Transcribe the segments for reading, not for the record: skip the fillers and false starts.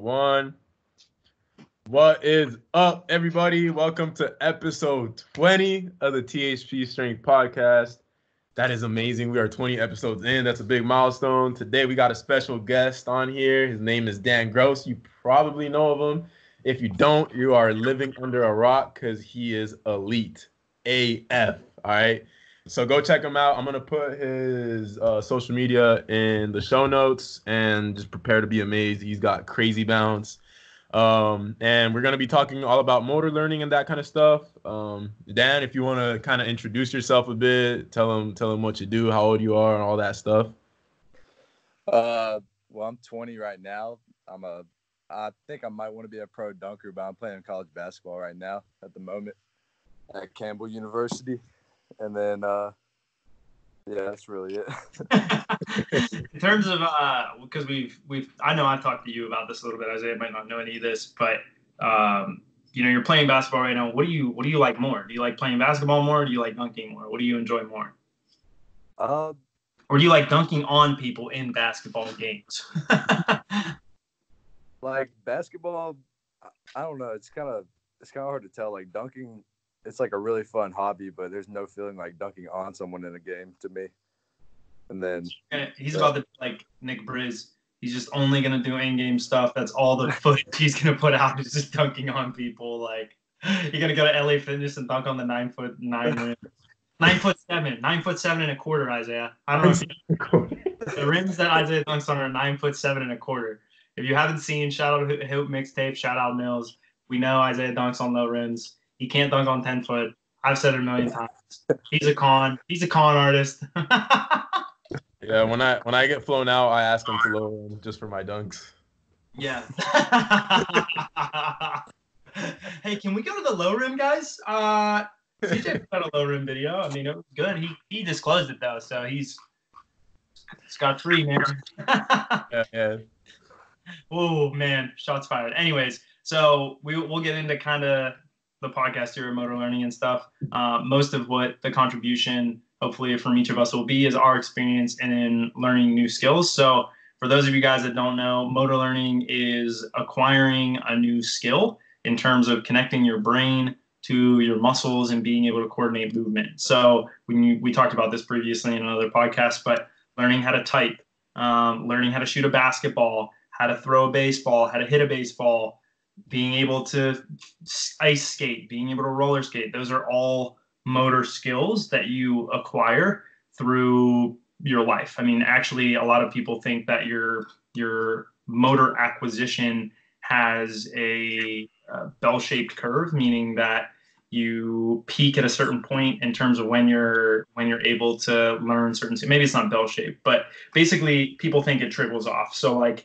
One. What is up, everybody? Welcome to episode 20 of the Thpstrength podcast. That is amazing. We are 20 episodes in. That's a big milestone. Today, we got a special guest on here. His name is Dan Gross. You probably know of him. If you don't, you are living under a rock because he is elite AF. All right. So go check him out. I'm going to put his social media in the show notes and just prepare to be amazed. He's got crazy bounce. And we're going to be talking all about motor learning and that kind of stuff. Dan, if you want to kind of introduce yourself a bit, tell them what you do, how old you are, and all that stuff. Well, I'm 20 right now. I think I might want to be a pro dunker, but I'm playing college basketball right now at the moment at Campbell University. And then, yeah, that's really it. In terms of, because I know I've talked to you about this a little bit. Isaiah might not know any of this, but you're playing basketball right now. What do you like more? Do you like playing basketball more? Or do you like dunking more? What do you enjoy more? Or do you like dunking on people in basketball games? Like basketball, I don't know. It's kind of hard to tell. Like dunking, it's like a really fun hobby, but there's no feeling like dunking on someone in a game to me. And then he's about to like Nick Briz. He's just only gonna do in-game stuff. That's all the footage he's gonna put out is just dunking on people. Like you're gonna go to LA Fitness and dunk on the 9'9" rim. 9'7", 9'7.25", Isaiah. I don't know if the rims that Isaiah dunks on are 9'7.25". If you haven't seen, shout out Hoop Mixtape, shout out Mills. We know Isaiah dunks on low rims. He can't dunk on 10 foot. I've said it a million times. He's a con artist. Yeah, when I get flown out, I ask him to low rim just for my dunks. Yeah. Hey, can we go to the low rim, guys? CJ put out a low rim video. I mean, it was good. He disclosed it though, so he's scot-free, man. Yeah. Oh man, shots fired. Anyways, so we'll get into kind of the podcast here, motor learning and stuff. Most of what the contribution, hopefully from each of us, will be is our experience in learning new skills. So for those of you guys that don't know, motor learning is acquiring a new skill in terms of connecting your brain to your muscles and being able to coordinate movement. So we talked about this previously in another podcast, but learning how to type, learning how to shoot a basketball, how to throw a baseball, how to hit a baseball, being able to ice skate, being able to roller skate. Those are all motor skills that you acquire through your life. I mean, actually, a lot of people think that your motor acquisition has a bell-shaped curve, meaning that you peak at a certain point in terms of when you're able to learn certain. Maybe it's not bell-shaped, but basically, people think it trickles off. So, like,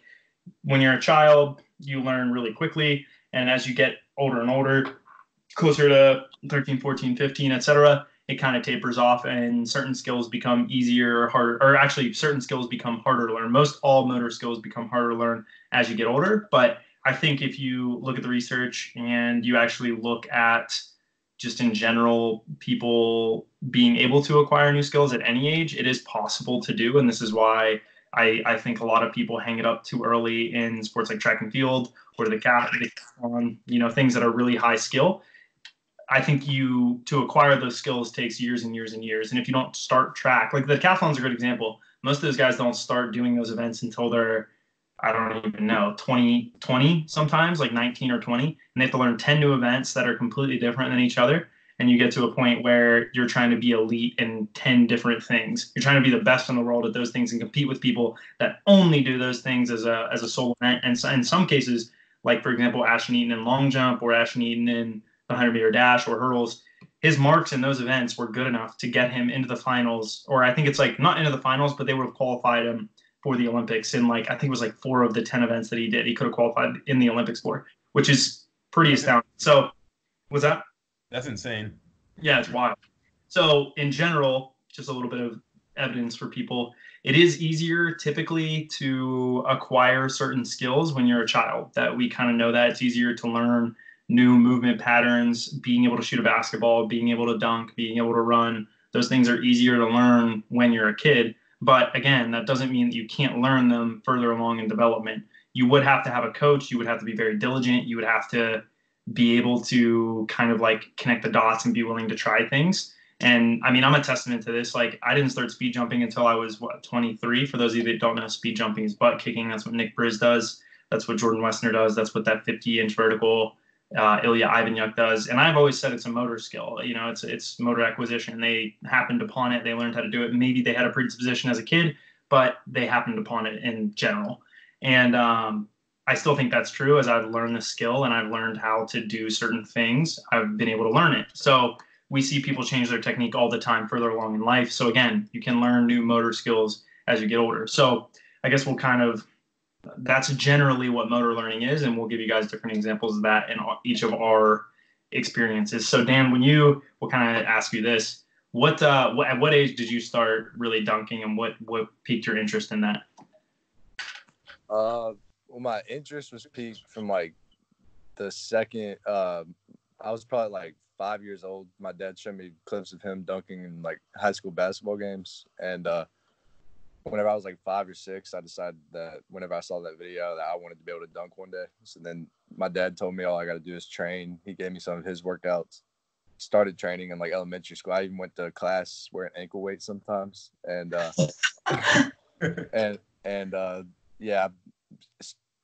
when you're a child, you learn really quickly. And as you get older and older, closer to 13, 14, 15, etc., it kind of tapers off and certain skills become easier or harder, or actually certain skills become harder to learn. Most all motor skills become harder to learn as you get older. But I think if you look at the research and you actually look at just in general, people being able to acquire new skills at any age, it is possible to do. And this is why I think a lot of people hang it up too early in sports like track and field or the decathlon, things that are really high skill. I think to acquire those skills takes years and years and years. And if you don't start track, like the decathlon's a good example. Most of those guys don't start doing those events until they're, I don't even know, 20 sometimes, like 19 or 20. And they have to learn 10 new events that are completely different than each other. And you get to a point where you're trying to be elite in 10 different things. You're trying to be the best in the world at those things and compete with people that only do those things as a solo event. And so in some cases, like, for example, Ashton Eaton in long jump or Ashton Eaton in the 100-meter dash or hurdles, his marks in those events were good enough to get him into the finals. Or I think it's like not into the finals, but they would have qualified him for the Olympics in I think it was 4 of the 10 events that he did. He could have qualified in the Olympics for, which is pretty astounding. So what's that? That's insane. Yeah, it's wild. So in general, just a little bit of evidence for people, it is easier typically to acquire certain skills when you're a child. That we kind of know that it's easier to learn new movement patterns, being able to shoot a basketball, being able to dunk, being able to run. Those things are easier to learn when you're a kid. But again, that doesn't mean that you can't learn them further along in development. you would have to have a coach. You would have to be very diligent. You would have to be able to kind of like connect the dots and be willing to try things. And I mean, I'm a testament to this. Like, I didn't start speed jumping until I was 23. For those of you that don't know, speed jumping is butt kicking. That's what Nick Briz does. That's what Jordan Wessner does. That's what that 50-inch vertical Ilya Ivanyuk does. And I've always said it's a motor skill. You know, it's motor acquisition. They happened upon it. They learned how to do it. Maybe they had a predisposition as a kid, but they happened upon it in general. And I still think that's true. As I've learned the skill and I've learned how to do certain things, I've been able to learn it. So we see people change their technique all the time further along in life. So again, you can learn new motor skills as you get older. So I guess that's generally what motor learning is. And we'll give you guys different examples of that in each of our experiences. So Dan, we'll kind of ask you this, at what age did you start really dunking, and what piqued your interest in that? Well, my interest was piqued from like the second, I was probably like 5 years old. My dad showed me clips of him dunking in like high school basketball games. And whenever I was like 5 or 6, I decided that whenever I saw that video that I wanted to be able to dunk one day. So then my dad told me all I got to do is train. He gave me some of his workouts. Started training in like elementary school. I even went to class wearing ankle weights sometimes. And yeah,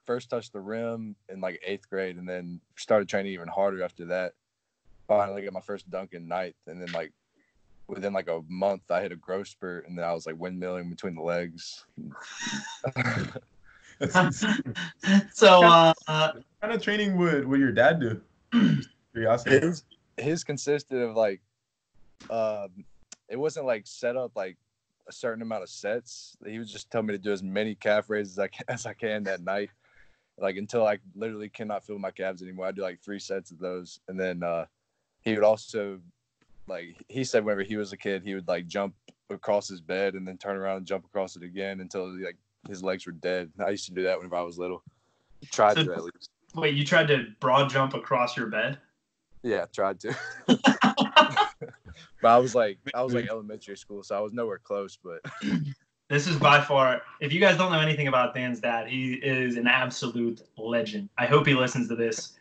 first touched the rim in like 8th grade, and then started training even harder after that. Finally got my first dunk in 9th, and then like within like a month I hit a growth spurt, and then I was like windmilling between the legs. So what kind of training would your dad do? Curiosity. His consisted of like it wasn't like set up like a certain amount of sets. He would just tell me to do as many calf raises as I can that night, like until I literally cannot feel my calves anymore. I do like 3 sets of those, and then he would also, like he said, whenever he was a kid, he would like jump across his bed and then turn around and jump across it again until like his legs were dead. I used to do that whenever I was little. Tried to at least. Wait, you tried to broad jump across your bed? Yeah, tried to. But I was like elementary school, so I was nowhere close. But this is by far, if you guys don't know anything about Dan's dad, he is an absolute legend. I hope he listens to this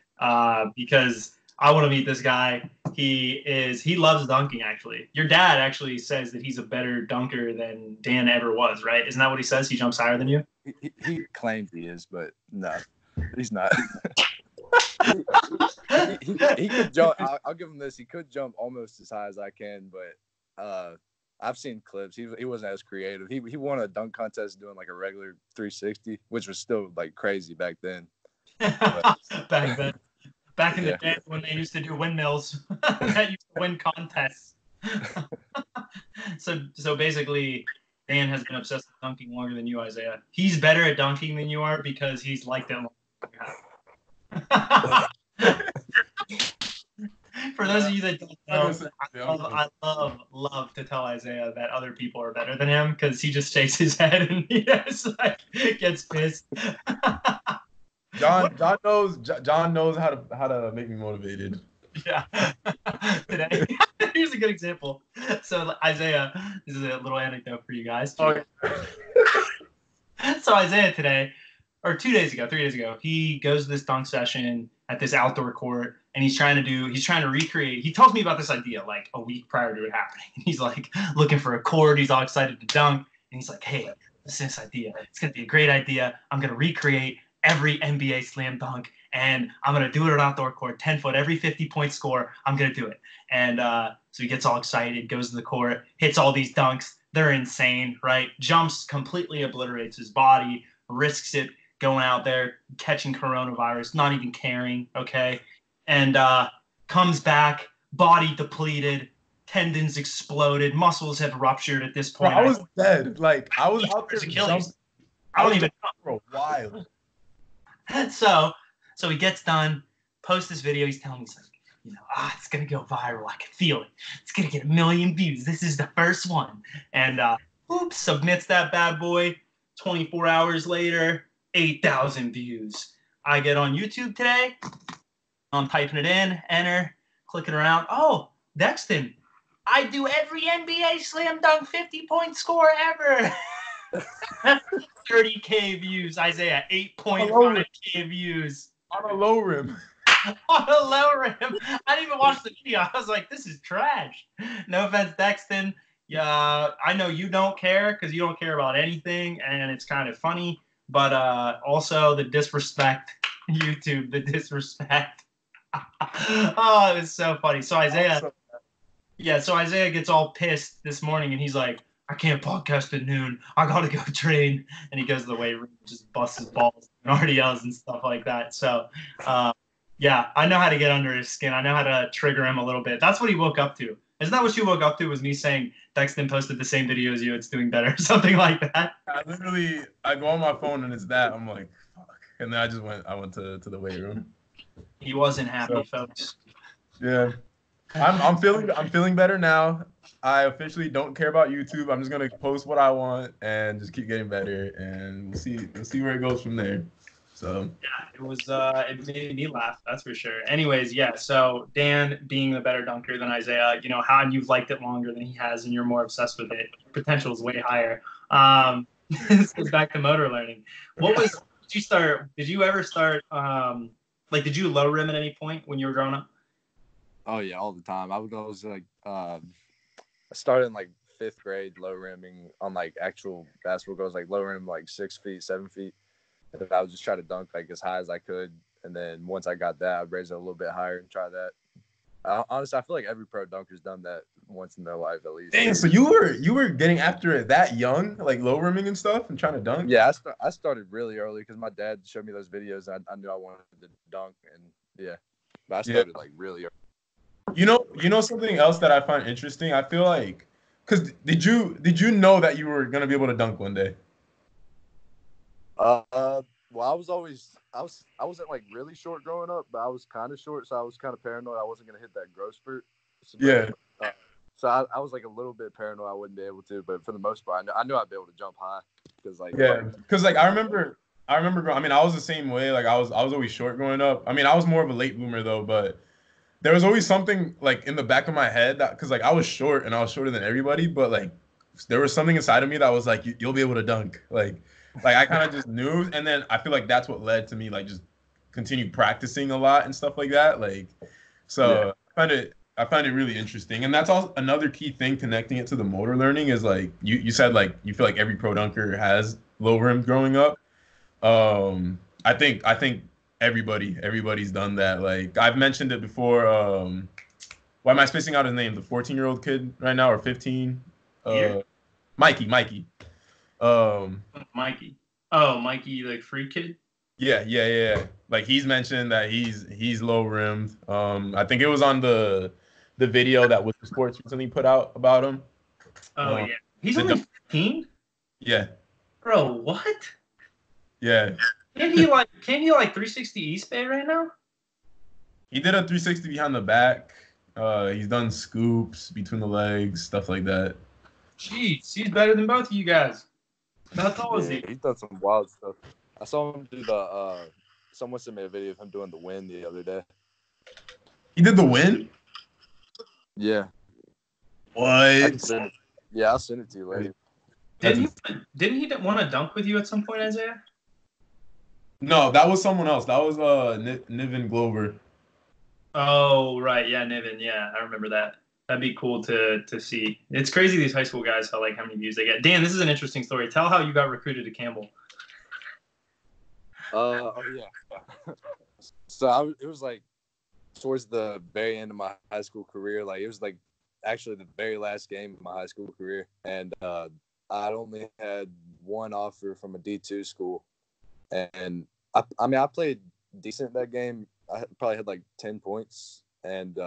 because I want to meet this guy. He loves dunking, actually. Your dad actually says that he's a better dunker than Dan ever was, right? Isn't that what he says? He jumps higher than you? He claims he is, but no, he's not. he could jump. I'll give him this. He could jump almost as high as I can, but I've seen clips. He wasn't as creative. He won a dunk contest doing like a regular 360, which was still like crazy back then. Back in the day when they used to do windmills, that used to win contests. So basically, Dan has been obsessed with dunking longer than you, Isaiah. He's better at dunking than you are because he's liked it longer than you have. For those of you that don't know, I love to tell Isaiah that other people are better than him because he just shakes his head and he just like gets pissed. John knows how to make me motivated. Yeah. Today, here's a good example. So Isaiah, this is a little anecdote for you guys. Oh, So Isaiah today, or 3 days ago, he goes to this dunk session at this outdoor court, and he's trying to recreate. He tells me about this idea like a week prior to it happening. He's like looking for a court. He's all excited to dunk, and he's like, "Hey, listen to this idea. It's gonna be a great idea. I'm gonna recreate every NBA slam dunk, and I'm gonna do it on outdoor court, 10 foot, every 50-point score. I'm gonna do it." And so he gets all excited, goes to the court, hits all these dunks. They're insane, right? Jumps, completely obliterates his body, risks it, going out there, catching coronavirus, not even caring, okay? And comes back, body depleted, tendons exploded, muscles have ruptured at this point. Bro, I was dead. Like, I was out there. I don't even know. Bro, wild. So he gets done, posts this video. He's telling me, he's like, it's going to go viral. I can feel it. It's going to get 1 million views. This is the first one. And submits that bad boy. 24 hours later, 8,000 views. I get on YouTube today. I'm typing it in, enter, clicking around. Oh, Dexton, I do every NBA slam dunk 50-point score ever. 30K views, Isaiah. 8.5K views. On a low rim. On a low rim. I didn't even watch the video. I was like, this is trash. No offense, Dexton. Yeah, I know you don't care because you don't care about anything, and it's kind of funny. But also the disrespect, YouTube, the disrespect. Oh, it's so funny. So Isaiah gets all pissed this morning, and he's like, I can't podcast at noon. I gotta go train. And he goes to the weight room, just busts his balls and RDLs and stuff like that. So, yeah, I know how to get under his skin. I know how to trigger him a little bit. That's what he woke up to. Isn't that what you woke up to? Was me saying Dexton posted the same video as you? It's doing better, something like that. I go on my phone and it's that. I'm like, fuck. And then I went to the weight room. He wasn't happy, folks. Yeah. I'm feeling better now. I officially don't care about YouTube. I'm just gonna post what I want and just keep getting better, and we'll see where it goes from there. So yeah, it made me laugh, that's for sure. Anyways, yeah. So Dan, being the better dunker than Isaiah, how you've liked it longer than he has, and you're more obsessed with it. Your potential is way higher. This goes back to motor learning. Did you ever start? Did you low rim at any point when you were growing up? Oh yeah, all the time. I started in like 5th grade low rimming on like actual basketball goals, like low rim like 6 feet, 7 feet. And then I would just try to dunk like as high as I could. And then once I got that, I'd raise it a little bit higher and try that. Honestly, I feel like every pro dunker's done that once in their life at least. Dang, so you were getting after it that young, like low rimming and stuff, and trying to dunk? Yeah, I started really early because my dad showed me those videos. And I knew I wanted to dunk, and yeah, but I started like really early. You know something else that I find interesting? I feel like, because did you know that you were gonna be able to dunk one day? Well, I wasn't like really short growing up, but I was kind of short, so I was kind of paranoid I wasn't gonna hit that growth spurt. So I was like a little bit paranoid I wouldn't be able to, but for the most part, I knew I'd be able to jump high because I remember. I was the same way. Like I was always short growing up. I mean, I was more of a late bloomer though, but there was always something like in the back of my head that, because like I was short and I was shorter than everybody, but like there was something inside of me that was like, you'll be able to dunk. Like I kind of just knew, and then I feel like that's what led to me like just continue practicing a lot and stuff like that. Like, so yeah. I find it really interesting, and that's also another key thing connecting it to the motor learning is like you said like you feel like every pro dunker has low rim growing up. I think everybody's done that. Like I've mentioned it before. Why am I spacing out his name? The 14-year-old kid right now, or 15? Mikey. Mikey. Oh, Mikey, like free kid. Yeah. Like he's mentioned that he's low rimmed. I think it was on the video that Whisper Sports recently put out about him. Oh yeah, he's only 15. Yeah. Bro, what? Yeah. Can he like 360 East Bay right now? He did a 360 behind the back. He's done scoops between the legs, stuff like that. Jeez, he's better than both of you guys. That's all is he? He's done some wild stuff. I saw him do someone sent me a video of him doing the wind the other day. He did the wind? Yeah. What? I'll send it to you later. Didn't he want to dunk with you at some point, Isaiah? No, that was someone else. That was Niven Glover. Oh, right. Yeah, Niven. Yeah, I remember that. That'd be cool to see. It's crazy these high school guys, how many views they get. Dan, this is an interesting story. Tell how you got recruited to Campbell. Yeah. So it was like towards the very end of my high school career. Like it was like actually the very last game of my high school career, and I'd only had one offer from a D2 school, and I played decent that game. I probably had like 10 points, and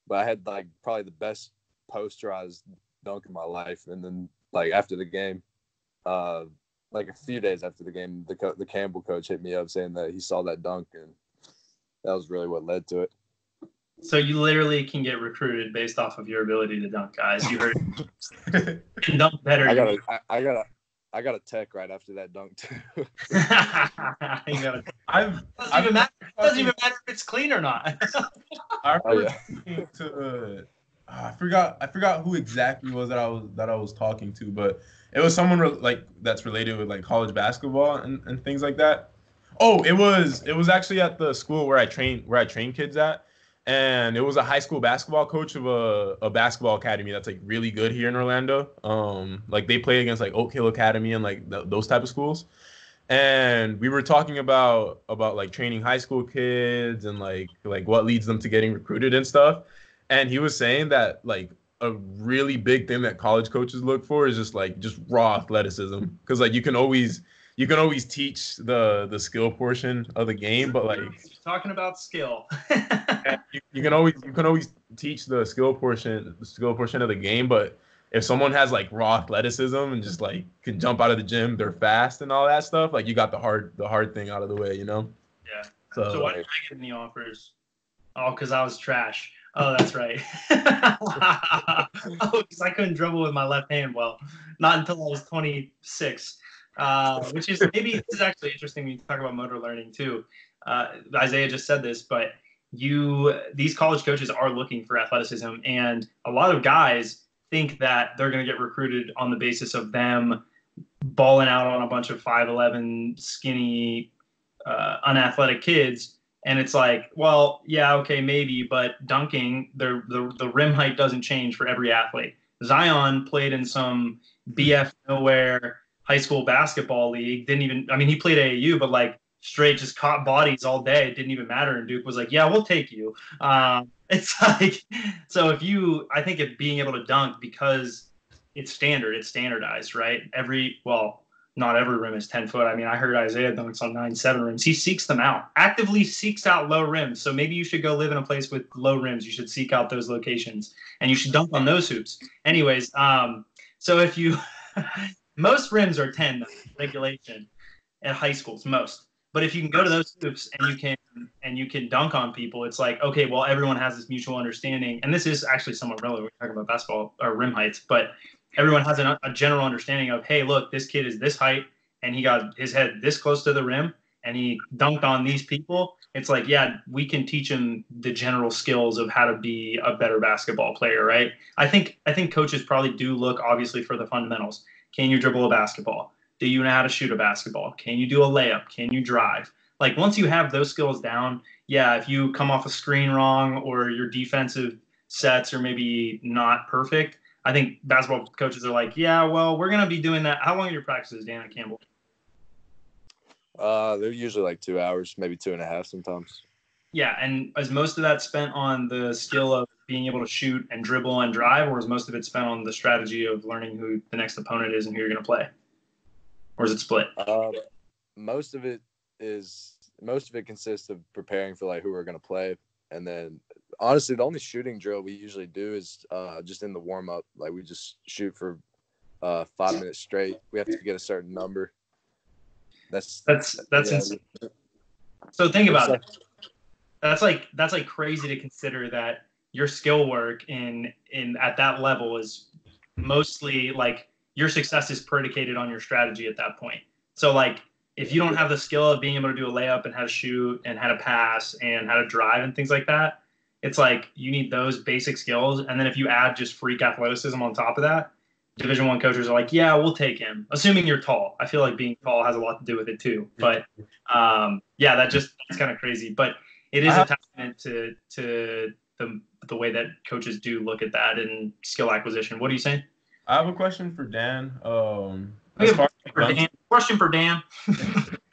but I had like probably the best posterized dunk in my life. And then like after the game, like a few days after the game, the Campbell coach hit me up saying that he saw that dunk, and that was really what led to it. So you literally can get recruited based off of your ability to dunk, guys. You heard it. You can dunk better. I got a tech right after that dunk too. Doesn't even matter if it's clean or not. I forgot who exactly was that I was talking to, but It was someone like that's related with like college basketball and things like that. Oh, it was actually at the school where I train kids at, and it was a high school basketball coach of a basketball academy that's like really good here in Orlando. Like they play against like Oak Hill Academy and like those type of schools. And we were talking about like training high school kids and like what leads them to getting recruited and stuff. And he was saying that like a really big thing that college coaches look for is just raw athleticism, because like you can always teach the skill portion of the game, but like talking about skill. you can always teach the skill portion of the game, but if someone has like raw athleticism and just like can jump out of the gym, they're fast and all that stuff, like you got the hard thing out of the way, you know? Yeah. So, So why did I get any offers? Oh, because I was trash. Oh, that's right. Oh, because I couldn't dribble with my left hand well. Not until I was 26. Which is maybe this is actually interesting when you talk about motor learning too. Isaiah just said this, but these college coaches are looking for athleticism, and a lot of guys think that they're going to get recruited on the basis of them balling out on a bunch of 5'11", skinny, unathletic kids. And it's like, well, yeah, okay, maybe, but dunking, the rim height doesn't change for every athlete. Zion played in some BF nowhere high school basketball league. He played AAU, but like straight just caught bodies all day. It didn't even matter. And Duke was like, yeah, we'll take you. It's like, so I think if being able to dunk, because it's standardized, right? Not every rim is 10 foot. I mean, I heard Isaiah dunks on 9-7 rims. He seeks them out, actively seeks out low rims. So maybe you should go live in a place with low rims. You should seek out those locations and you should dunk on those hoops. Anyways, so if you, most rims are 10 regulation at high schools, most. But if you can go to those hoops and you can dunk on people, it's like, okay, well, everyone has this mutual understanding. And this is actually somewhat relevant. We're talking about basketball or rim heights, but everyone has a general understanding of, hey, look, this kid is this height and he got his head this close to the rim and he dunked on these people. It's like, yeah, we can teach him the general skills of how to be a better basketball player, right? I think coaches probably do look obviously for the fundamentals. Can you dribble a basketball? Do you know how to shoot a basketball? Can you do a layup? Can you drive? Like once you have those skills down, yeah, if you come off a screen wrong or your defensive sets are maybe not perfect, I think basketball coaches are like, yeah, well, we're going to be doing that. How long are your practices, Dan and Campbell? They're usually like 2 hours, maybe 2.5 sometimes. Yeah, and is most of that spent on the skill of being able to shoot and dribble and drive, or is most of it spent on the strategy of learning who the next opponent is and who you're going to play? Or is it split? Most of it consists of preparing for like who we're going to play, and then honestly, the only shooting drill we usually do is just in the warm up. Like we just shoot for 5 minutes straight. We have to get a certain number. That's insane. So think about it. That's like crazy to consider that your skill work in at that level is mostly like your success is predicated on your strategy at that point. So like if you don't have the skill of being able to do a layup and how to shoot and how to pass and how to drive and things like that, it's like you need those basic skills. And then if you add just freak athleticism on top of that, Division I coaches are like, yeah, we'll take him, assuming you're tall. I feel like being tall has a lot to do with it too. But yeah, that's kind of crazy. But it is a testament to the way that coaches do look at that in skill acquisition. What are you saying? I have a question for Dan. Question for Dan.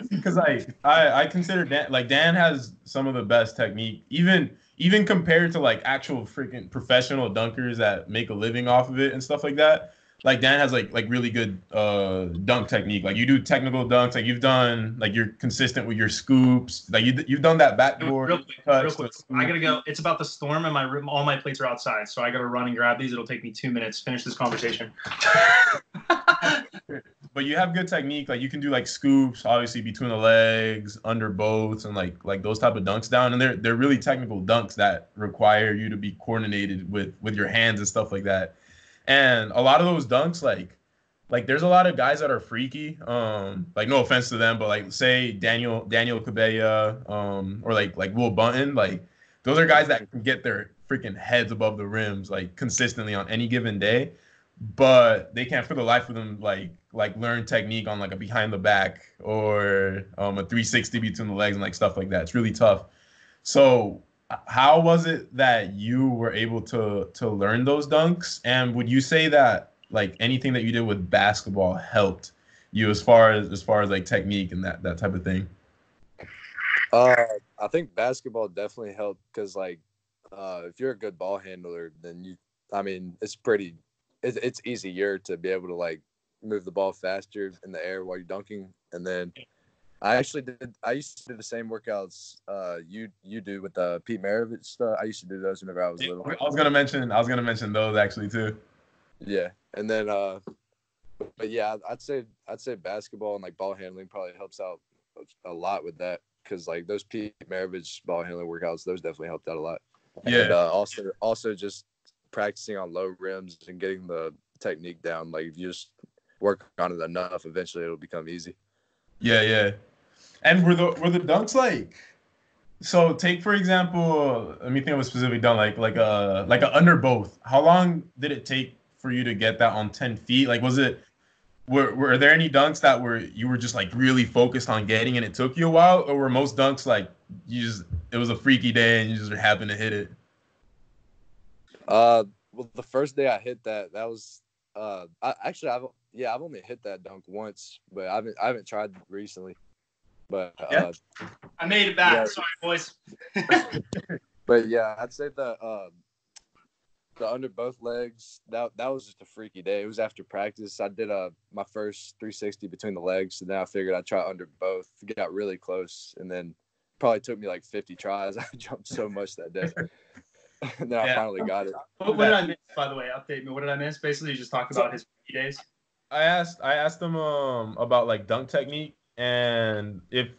Because I consider Dan has some of the best technique, even compared to like actual freaking professional dunkers that make a living off of it and stuff like that. Like Dan has like really good dunk technique. Like you do technical dunks. Like you've done like you're consistent with your scoops. Like you've done that backboard. Real quick. I gotta go. It's about the storm and all my plates are outside, so I gotta run and grab these. It'll take me 2 minutes to finish this conversation. But you have good technique. Like you can do like scoops, obviously between the legs, under both, and like those type of dunks down. And they're really technical dunks that require you to be coordinated with your hands and stuff like that. And a lot of those dunks, like there's a lot of guys that are freaky. Like no offense to them, but like say Daniel Cabella, or like Will Bunton, like those are guys that can get their freaking heads above the rims like consistently on any given day. but they can't for the life of them like learn technique on like a behind the back or a 360 between the legs and like stuff like that. It's really tough. So how was it that you were able to learn those dunks? And would you say that like anything that you did with basketball helped you as far as like technique and that type of thing? I think basketball definitely helped because like if you're a good ball handler, then it's easier to be able to like move the ball faster in the air while you're dunking. And then I used to do the same workouts you do with the Pete Maravich stuff. I used to do those whenever I was little. I was gonna mention those actually too. Yeah, and then but yeah, I'd say basketball and like ball handling probably helps out a lot with that because like those Pete Maravich ball handling workouts, those definitely helped out a lot. Yeah. And also just practicing on low rims and getting the technique down. Like if you just work on it enough, eventually it'll become easy. Yeah. And were the dunks like? So take for example, let me think of a specific dunk like a under both. How long did it take for you to get that on 10 feet? Like were there any dunks that you were just like really focused on getting and it took you a while, or were most dunks like it was a freaky day and you just happened to hit it? Well, the first day I hit that was I've only hit that dunk once, but I haven't tried recently. But I made it back. Yeah. Sorry, boys. But yeah, I'd say the under both legs that was just a freaky day. It was after practice. I did my first 360 between the legs, and then I figured I'd try under both. Got really close, and then probably took me like 50 tries. I jumped so much that day. And then I finally got it. What did I miss, by the way? Update me. What did I miss? Basically, you just talked about his days. I asked him about like dunk technique and if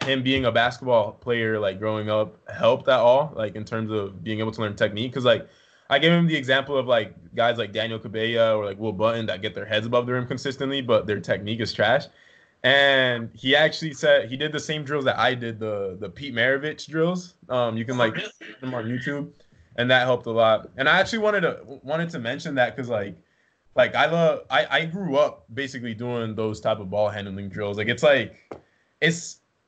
him being a basketball player like growing up helped at all like in terms of being able to learn technique, because like I gave him the example of like guys like Daniel Cabella or like Will Button that get their heads above the rim consistently, but their technique is trash. And he actually said he did the same drills that I did, the Pete Maravich drills. You can like see them on YouTube, and that helped a lot. And I actually wanted to mention that because like I grew up basically doing those type of ball handling drills. Like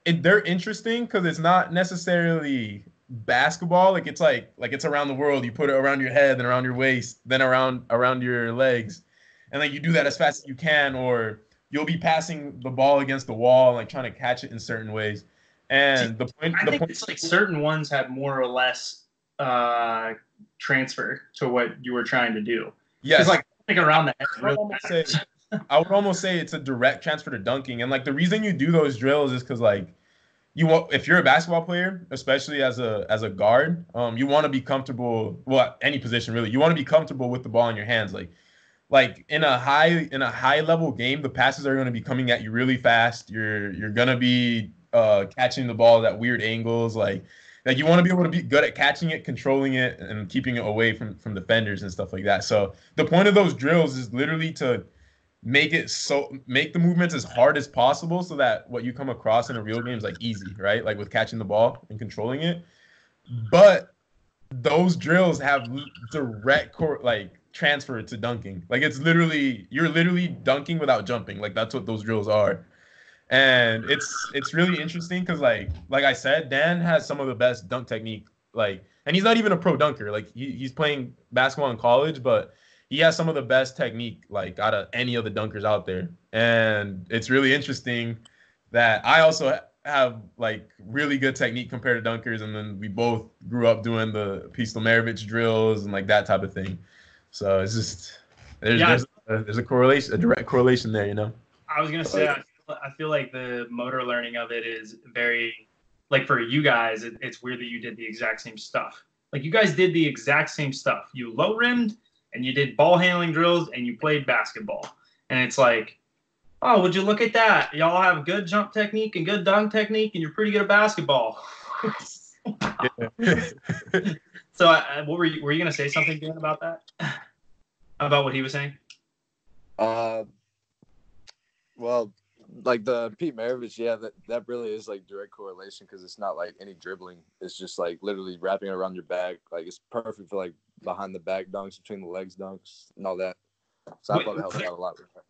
they're interesting because it's not necessarily basketball. Like it's around the world. You put it around your head, then around your waist, then around your legs, and like you do that as fast as you can, or you'll be passing the ball against the wall, like trying to catch it in certain ways. And I think it's like certain ones have more or less transfer to what you were trying to do. Yes. Like around the head. I would almost say it's a direct transfer to dunking. And like the reason you do those drills is because like if you're a basketball player, especially as a guard, you want to be comfortable. Well, any position really, you want to be comfortable with the ball in your hands. Like in a high level game, the passes are going to be coming at you really fast. You're going to be catching the ball at weird angles. Like you want to be able to be good at catching it, controlling it, and keeping it away from defenders and stuff like that. So the point of those drills is literally to make the movements as hard as possible so that what you come across in a real game is like easy, right? Like with catching the ball and controlling it. But those drills have direct transfer to dunking. Like you're literally dunking without jumping. Like that's what those drills are. And it's really interesting because like I said, Dan has some of the best dunk technique. Like, and he's not even a pro dunker. Like he's playing basketball in college, but he has some of the best technique like out of any of the dunkers out there. And it's really interesting that I also have like really good technique compared to dunkers, and then we both grew up doing the Pistol Maravich drills and like that type of thing. So it's just there's a correlation, a direct correlation there, you know. I was gonna say I feel like the motor learning of it is very like for you guys. It's weird that you did the exact same stuff. Like you guys did the exact same stuff. You low rimmed and you did ball handling drills and you played basketball. And it's like, oh, would you look at that? Y'all have good jump technique and good dunk technique, and you're pretty good at basketball. So, what were you gonna say something, Dan, about that? About what he was saying? Well, like the Pete Maravich, yeah, that really is like direct correlation because it's not like any dribbling. It's just like literally wrapping it around your back. Like it's perfect for like behind the back dunks, between the legs dunks, and all that. So I thought it helped out a lot with that.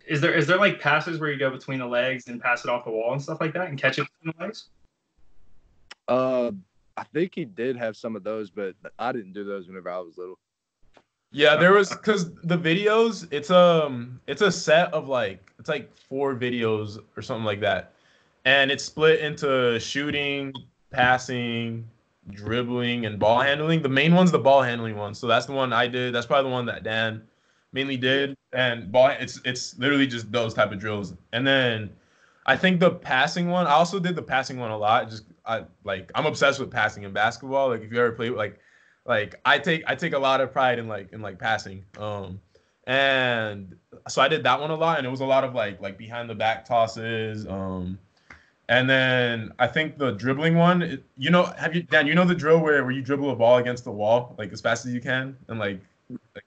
Is there like passes where you go between the legs and pass it off the wall and stuff like that and catch it between the legs? I think he did have some of those, but I didn't do those whenever I was little. Yeah, there was, because the videos, it's a set of it's like 4 videos or something like that, and it's split into shooting, passing, dribbling, and ball handling. The main one's the ball handling one, so that's the one I did. That's probably the one that Dan mainly did, and it's literally just those type of drills. And then I think the passing one, I also did the passing one a lot. I'm obsessed with passing in basketball. Like, if you ever play I take a lot of pride in passing. And so I did that one a lot, and it was a lot of like behind the back tosses. And then I think the dribbling one, Dan, you know the drill where you dribble a ball against the wall like as fast as you can and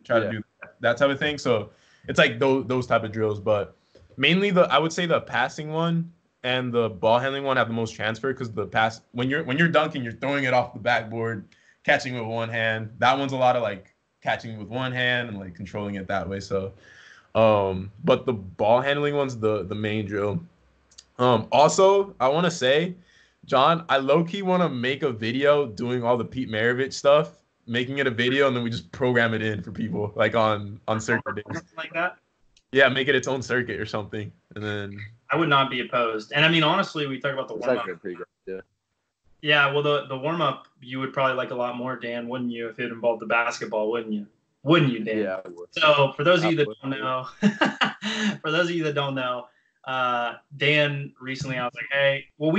try to do that type of thing. So it's like those type of drills, but mainly I would say the passing one and the ball handling one have the most transfer, because the pass, when you're dunking, you're throwing it off the backboard, catching with one hand. That one's a lot of catching with one hand and controlling it that way. So, but the ball handling one's the main drill. Also, I want to say, John, I low-key want to make a video doing all the Pete Maravich stuff, making it a video, and then we just program it in for people on circuit days. Something like that. Yeah, make it its own circuit or something, and then I would not be opposed. And I mean, honestly, we talk about the warm up. Yeah. Yeah, well, the warm up you would probably like a lot more, Dan, wouldn't you? If it involved the basketball, wouldn't you? Wouldn't you, Dan? Yeah, I would. So for those of you that don't know, Dan recently, I was like, hey, well,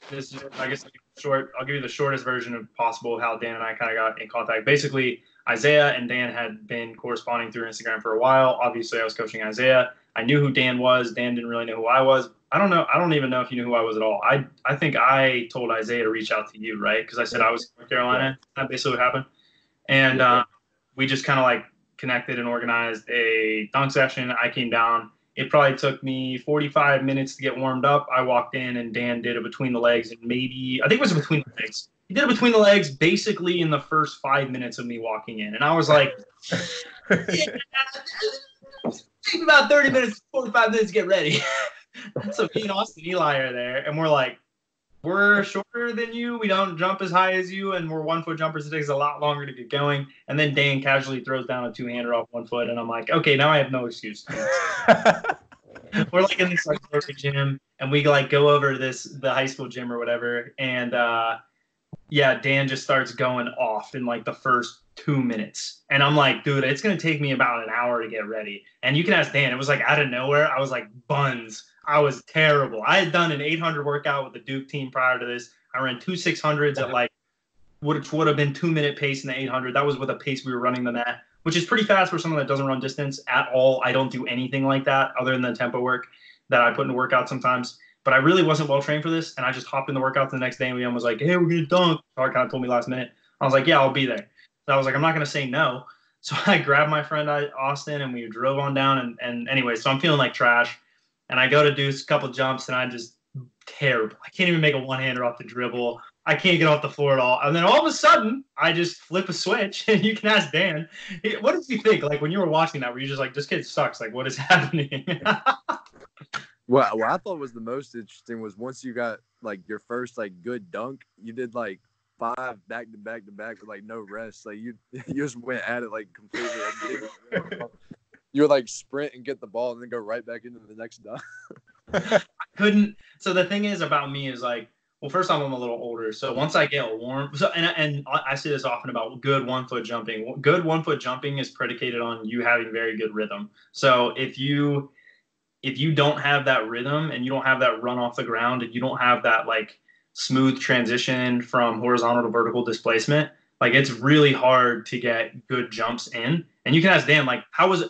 this is, I guess, short. I'll give you the shortest version of possible how Dan and I kind of got in contact. Basically, Isaiah and Dan had been corresponding through Instagram for a while. Obviously, I was coaching Isaiah. I knew who Dan was. Dan didn't really know who I was. I don't know. I don't even know if you knew who I was at all. I think I told Isaiah to reach out to you, right? Because I said I was in North Carolina. That basically what happened. And we just kind of connected and organized a dunk session. I came down. It probably took me 45 minutes to get warmed up. I walked in and Dan did it between the legs, and I think it was between the legs. He did it between the legs basically in the first 5 minutes of me walking in. And I was like, take about 30 minutes, 45 minutes to get ready. So me and Austin Eli are there, and we're like, we're shorter than you. We don't jump as high as you, and we're 1 foot jumpers. It takes a lot longer to get going. And then Dan casually throws down a 2-hander off 1 foot, and I'm like, okay, now I have no excuse. We're in this gym, and we go over the high school gym or whatever, and Dan just starts going off in the first 2 minutes, and I'm like, dude, it's gonna take me about an hour to get ready. And you can ask Dan. It was out of nowhere. I was like buns. I was terrible. I had done an 800 workout with the Duke team prior to this. I ran 2 600s at which would have been 2-minute pace in the 800. That was with a pace we were running them at, which is pretty fast for someone that doesn't run distance at all. I don't do anything like that other than the tempo work that I put into workouts sometimes. But I really wasn't well trained for this, and I just hopped in the workout the next day, and Liam was like, hey, we're going to dunk. Hard kind of told me last minute. I was like, yeah, I'll be there. So I was like, I'm not going to say no. So I grabbed my friend Austin, and we drove on down. And anyway, so I'm feeling like trash. And I go to do a couple jumps, and I just terrible. I can't even make a one-hander off the dribble. I can't get off the floor at all. And then all of a sudden, I just flip a switch. And you can ask Dan, what did you think? When you were watching that, were you just like, this kid sucks? What is happening? What I thought was the most interesting was once you got your first good dunk, you did 5 back to back with no rest. You just went at it completely. You would sprint and get the ball and then go right back into the next dunk. I couldn't. So the thing is about me is well, first off, I'm a little older. So once I get warm, and I say this often about good 1 foot jumping. Good 1 foot jumping is predicated on you having very good rhythm. So if you don't have that rhythm and you don't have that run off the ground and you don't have that smooth transition from horizontal to vertical displacement, it's really hard to get good jumps in. And you can ask Dan,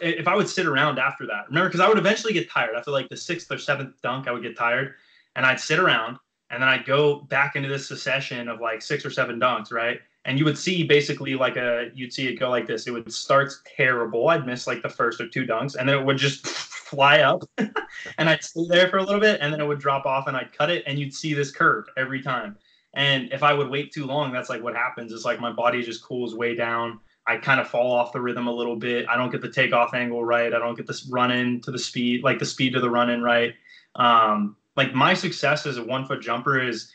if I would sit around after that, remember, because I would eventually get tired after the 6th or 7th dunk, I would get tired, and I'd sit around, and then I'd go back into this succession of 6 or 7 dunks, right? And you would see basically you'd see it go like this. It would start terrible. I'd miss the first or 2 dunks, and then it would just fly up, and I'd stay there for a little bit, and then it would drop off, and I'd cut it, and you'd see this curve every time. And if I would wait too long, that's what happens is my body just cools way down. I kind of fall off the rhythm a little bit. I don't get the takeoff angle right. I don't get this run in to the speed, like the speed to the run in right. Like my success as a 1 foot jumper is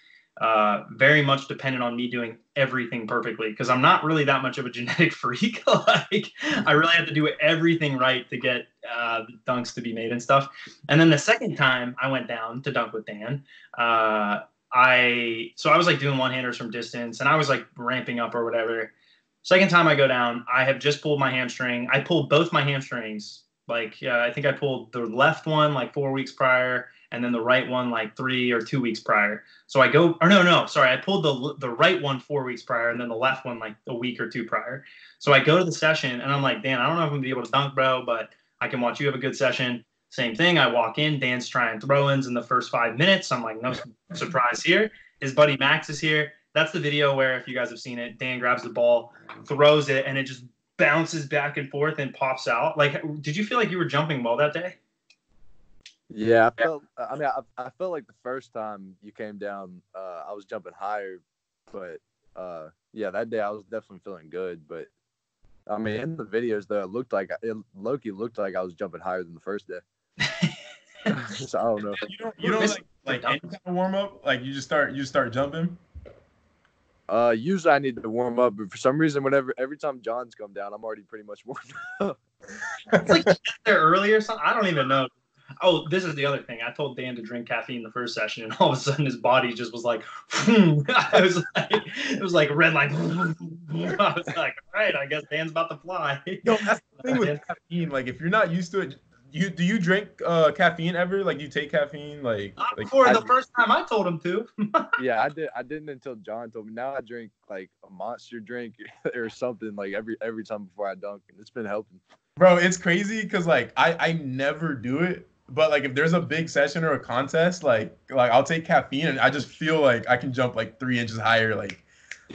very much dependent on me doing everything perfectly, because I'm not really that much of a genetic freak. Like I really have to do everything right to get dunks to be made and stuff. And then the second time I went down to dunk with Dan, I was like doing one-handers from distance, and I was like ramping up or whatever. Second time I go down, I have just pulled my hamstring. I pulled both my hamstrings. Like, I think I pulled the left one like 4 weeks prior, and then the right one like 3 or 2 weeks prior. So I go, or no, sorry, I pulled the right one 4 weeks prior, and then the left one like a week or two prior. So I go to the session, and I'm like, Dan, I don't know if I'm gonna be able to dunk, bro, but I can watch you have a good session. Same thing. I walk in, Dan's trying throw-ins in the first 5 minutes. I'm like, no surprise here. His buddy Max is here. That's the video where, if you guys have seen it, Dan grabs the ball, throws it, and it just bounces back and forth and pops out. Like, did you feel like you were jumping well that day? Yeah, I felt like the first time you came down, I was jumping higher, but yeah, that day I was definitely feeling good. But I mean, in the videos though, Loki looked like I was jumping higher than the first day. So I don't know. You don't like any kind of warm up. Like you just start jumping. Usually I need to warm up, but for some reason, every time John's come down, I'm already pretty much warmed up. It's like you get there early or something. I don't even know. Oh, this is the other thing. I told Dan to drink caffeine the first session, and all of a sudden his body just was like, it was like red light. I was like, all right, I guess Dan's about to fly. Yo, that's the thing with caffeine. Like, if you're not used to it, do you drink caffeine ever? Like, do you take caffeine? Not before the first time I told him to. Yeah, I didn't until John told me. Now I drink like a Monster drink or something like every time before I dunk, and it's been helping. Bro, it's crazy because like I never do it, but like if there's a big session or a contest, like I'll take caffeine and I just feel like I can jump like 3 inches higher. Like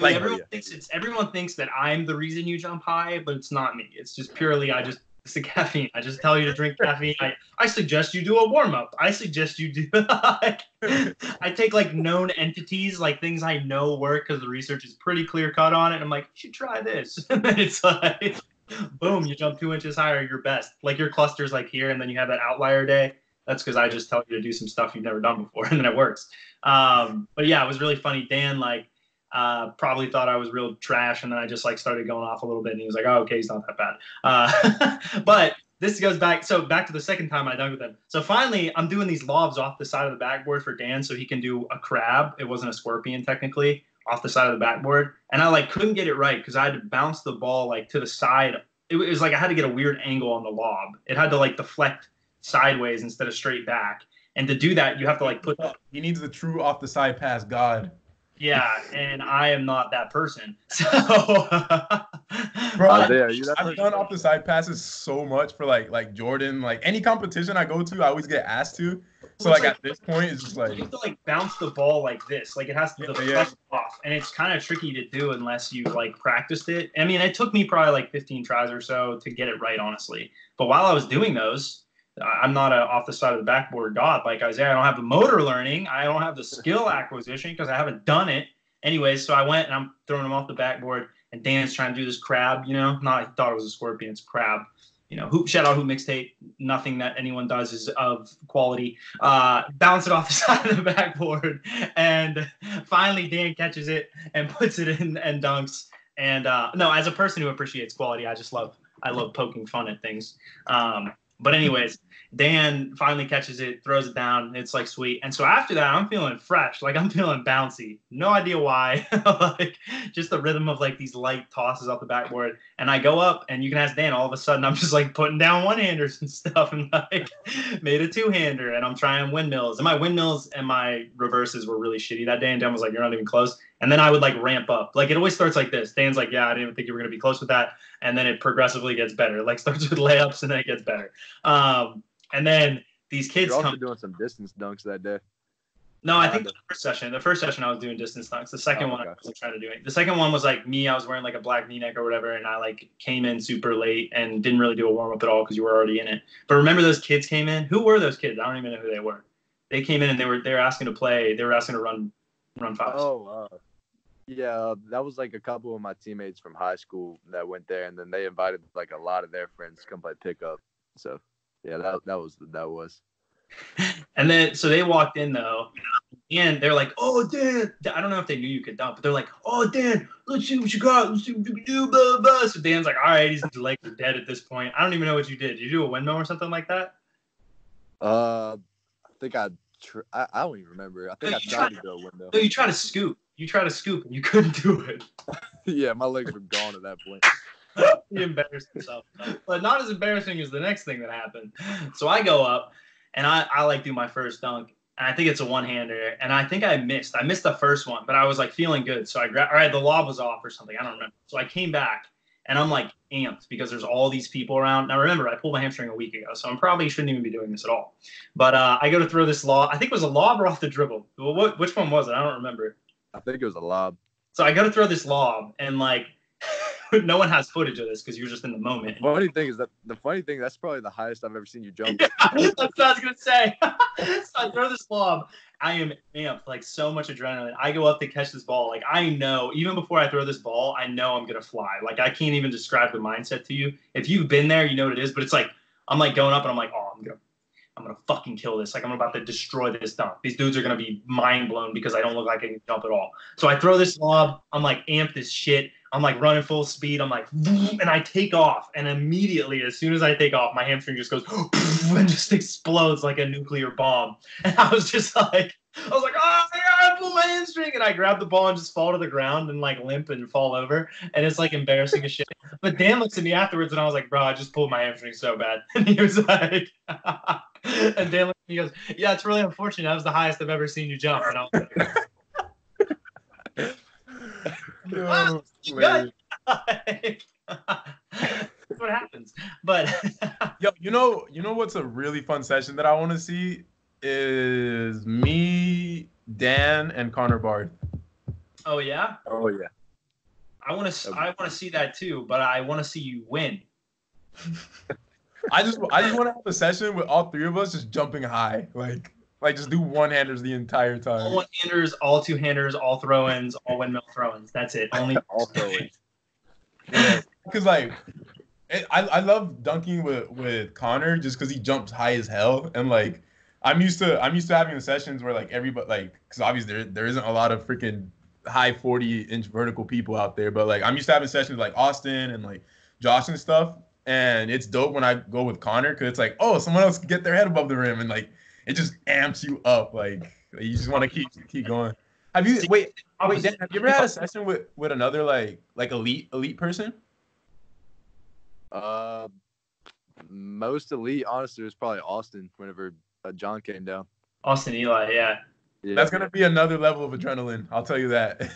everyone thinks that I'm the reason you jump high, but it's not me. It's just purely it's the caffeine. I just tell you to drink caffeine. I suggest you do a warm-up. I suggest you do I take like known entities, like things I know work because the research is pretty clear-cut on it. And I'm like, you should try this. And then it's like, boom, you jump 2 inches higher, you're best. Like your cluster's like here, and then you have that outlier day. That's because I just tell you to do some stuff you've never done before, and then it works. But yeah, it was really funny. Dan probably thought I was real trash, and then I just like started going off a little bit, and he was like, oh, okay, he's not that bad. But this goes back to the second time I dunked with him. So finally I'm doing these lobs off the side of the backboard for Dan so he can do a crab. It wasn't a scorpion technically, off the side of the backboard, and I like couldn't get it right because I had to bounce the ball like to the side. It was like I had to get a weird angle on the lob. It had to like deflect sideways instead of straight back, and to do that you have to like put he needs the true off the side pass god. Yeah, and I am not that person. So, bro, I've done off the side passes so much for like Jordan. Like any competition I go to, I always get asked to. So like at this point, it's just like you have to like bounce the ball like this. Like it has to deflect off, and it's kind of tricky to do unless you like practiced it. I mean, it took me probably like 15 tries or so to get it right, honestly. But while I was doing those, I'm not a off the side of the backboard god like Isaiah. I don't have the motor learning. I don't have the skill acquisition because I haven't done it. Anyways, so I went and I'm throwing him off the backboard, and Dan's trying to do this crab, he thought it was a scorpion, it's crab. Shout out Hoop Mixtape. Nothing that anyone does is of quality. Bounce it off the side of the backboard, and finally Dan catches it and puts it in and dunks. And no, as a person who appreciates quality, I love poking fun at things. But anyways, Dan finally catches it, throws it down. It's like sweet. And so after that, I'm feeling fresh. Like I'm feeling bouncy. No idea why. Like just the rhythm of like these light tosses off the backboard. And I go up, and you can ask Dan, all of a sudden I'm just like putting down one-handers and stuff, and like made a two-hander, and I'm trying windmills. And my windmills and my reverses were really shitty that day. And Dan was like, you're not even close. And then I would like ramp up. Like it always starts like this. Dan's like, yeah, I didn't even think you were going to be close with that. And then it progressively gets better. Like starts with layups and then it gets better. And then these kids You're also doing some distance dunks that day. No, I think the first session I was doing distance dunks. The second one I wasn't trying to do it. The second one was like me. I was wearing like a black V-neck or whatever, and I like came in super late and didn't really do a warm up at all because you were already in it. But remember those kids came in? Who were those kids? I don't even know who they were. They came in and they were asking to play. They were asking to run fives. Oh, Yeah, that was like a couple of my teammates from high school that went there, and then they invited like a lot of their friends to come play pickup. So yeah, that was. And then so they walked in though, and they're like, "Oh, Dan!" I don't know if they knew you could dunk, but they're like, "Oh, Dan, let's see what you got. Let's see what you can do." Blah, blah. So Dan's like, "All right, his legs are dead at this point. I don't even know what you did. Did you do a windmill or something like that?" I think I don't even remember. I think No, I tried to do a window. No, you try to scoop. You try to scoop, and you couldn't do it. Yeah, my legs were gone at that point. He embarrassed himself, but not as embarrassing as the next thing that happened. So I go up, and I like do my first dunk, and I think it's a one-hander, and I think I missed the first one, but I was like feeling good, so I grabbed. All right, the lob was off or something, I don't remember. So I came back, and I'm like amped because there's all these people around. Now remember, I pulled my hamstring a week ago, so I probably shouldn't even be doing this at all. But I go to throw this lob. I think it was a lob or off the dribble. Which one was it? I don't remember. I think it was a lob. So I go to throw this lob, and like no one has footage of this because you're just in the moment. The funny thing that's probably the highest I've ever seen you jump. Yeah, that's what I was gonna say. So I throw this lob. I am amped, like so much adrenaline. I go up to catch this ball. Like I know, even before I throw this ball, I know I'm gonna fly. Like I can't even describe the mindset to you. If you've been there, you know what it is. But it's like I'm like going up and I'm like, oh, I'm gonna fucking kill this. Like I'm about to destroy this dunk. These dudes are gonna be mind blown because I don't look like I can jump at all. So I throw this lob. I'm like amped as shit. I'm like running full speed. I'm like, and I take off. And immediately, as soon as I take off, my hamstring just goes and just explodes like a nuclear bomb. And I was just like, oh my God, I pulled my hamstring. And I grab the ball and just fall to the ground and like limp and fall over. And it's like embarrassing as shit. But Dan looks at me afterwards and I was like, bro, I just pulled my hamstring so bad. And he was like, and Dan looked at me, he goes, yeah, it's really unfortunate. That was the highest I've ever seen you jump. And I was like, No, good. That's what happens. But yo, you know what's a really fun session that I want to see is me, Dan, and Connor Barth. oh yeah, I want to see that too. But I want to see you win. I just want to have a session with all three of us just jumping high, like just do one-handers the entire time. All one-handers, all two-handers, all throw-ins, all windmill throw-ins. That's it. Only all throw-ins. Yeah, because like I love dunking with Connor just because he jumps high as hell, and like I'm used to having the sessions where like everybody like because obviously there isn't a lot of freaking high 40-inch vertical people out there, but like I'm used to having sessions like Austin and like Josh and stuff, and it's dope when I go with Connor because it's like, oh, someone else can get their head above the rim, and like it just amps you up, like you just want to keep going. Have you wait, Dan, have you ever had a session with another like elite person? Most elite, honestly, was probably Austin whenever John came down. Austin Eli, yeah. That's gonna be another level of adrenaline. I'll tell you that.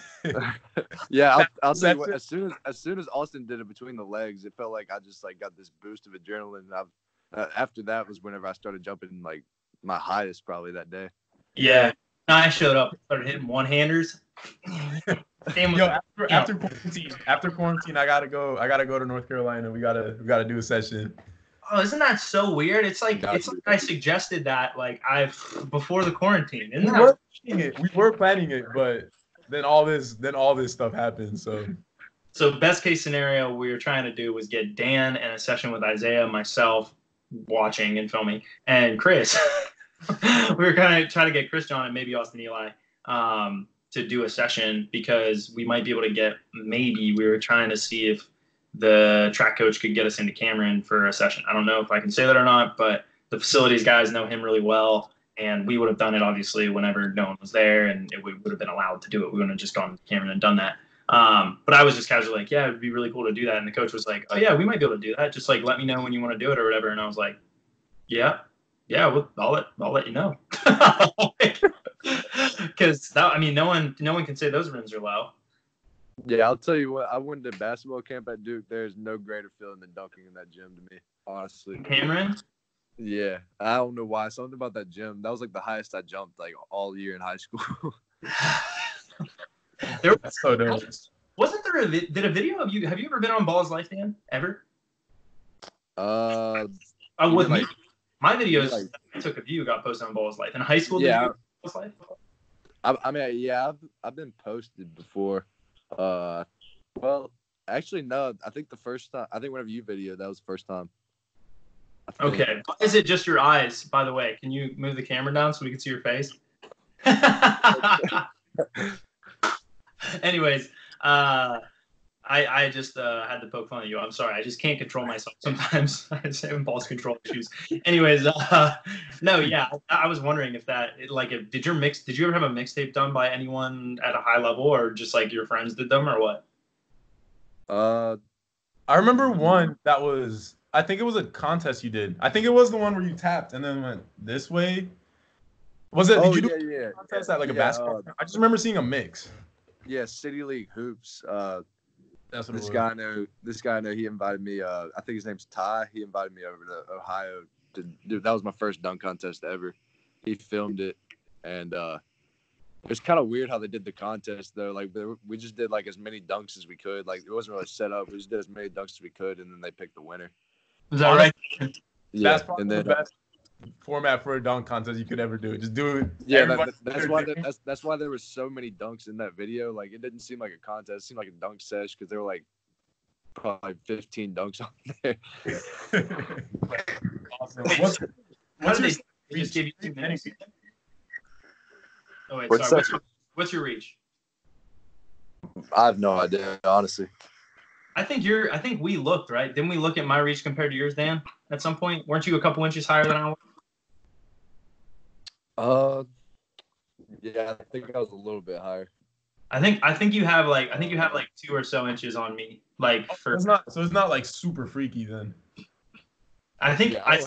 Yeah, I'll tell you what. As soon as Austin did it between the legs, it felt like I just like got this boost of adrenaline. After that was whenever I started jumping like my highest probably that day. Yeah, I showed up, started hitting one-handers. Yo, after quarantine, I gotta go to North Carolina. We gotta do a session. Oh, isn't that so weird? It's like I suggested that like before the quarantine. We were planning it, but then all this stuff happened. So best case scenario we were trying to do was get Dan and a session with Isaiah, myself, watching and filming, and Chris. We were kind of trying to get Chris John and maybe Austin Eli to do a session because we might be able to get we were trying to see if the track coach could get us into Cameron for a session. I don't know if I can say that or not, but the facilities guys know him really well, and we would have done it obviously whenever no one was there, and we would have been allowed to do it. We wouldn't have just gone to Cameron and done that. But I was just casually like, yeah, it'd be really cool to do that. And the coach was like, oh yeah, we might be able to do that. Just like, let me know when you want to do it or whatever. And I was like, yeah, I'll let you know. Because no one can say those rims are low. Yeah, I'll tell you what. I went to basketball camp at Duke. There's no greater feeling than dunking in that gym to me, honestly. Cameron? Yeah, I don't know why. Something about that gym. That was like the highest I jumped like all year in high school. That's so dope. Wasn't there did a video of you? Have you ever been on Ball's Life, Dan? Ever? With me. My videos I took of you got posted on Ball's Life in high school. Yeah. Ball's Life? I mean, yeah, I've been posted before. Well, actually, no. I think the first time. I think whenever you videoed, that was the first time. Okay. Is it just your eyes, by the way? Can you move the camera down so we can see your face? Anyways, I just had to poke fun at you. I'm sorry. I just can't control myself sometimes. I just have impulse control issues. Anyways, no, yeah. I was wondering if did you ever have a mixtape done by anyone at a high level, or just like your friends did them, or what? I remember one that was, I think it was a contest you did. I think it was the one where you tapped and then went this way. Was it? Did you do a contest at like a basketball? I just remember seeing a mix. Yeah, City League Hoops. That's what this guy I know. He invited me. I think his name's Ty. He invited me over to Ohio to do. That was my first dunk contest ever. He filmed it, and it was kind of weird how they did the contest though. Like we just did like as many dunks as we could. Like it wasn't really set up. We just did as many dunks as we could, and then they picked the winner. Is that right? Yeah, that's probably and then the best format for a dunk contest you could ever do. Just do it. Yeah, that's why there was so many dunks in that video. Like it didn't seem like a contest. It seemed like a dunk sesh because there were like probably 15 dunks on there. Awesome. What's your just give you 2 minutes? Oh wait, what's your reach? I have no idea, honestly. I think we looked, right? Didn't we look at my reach compared to yours, Dan? At some point, weren't you a couple inches higher than I was? Yeah, I think I was a little bit higher. I think you have like 2 or so inches on me. Like it's not like super freaky then. I think I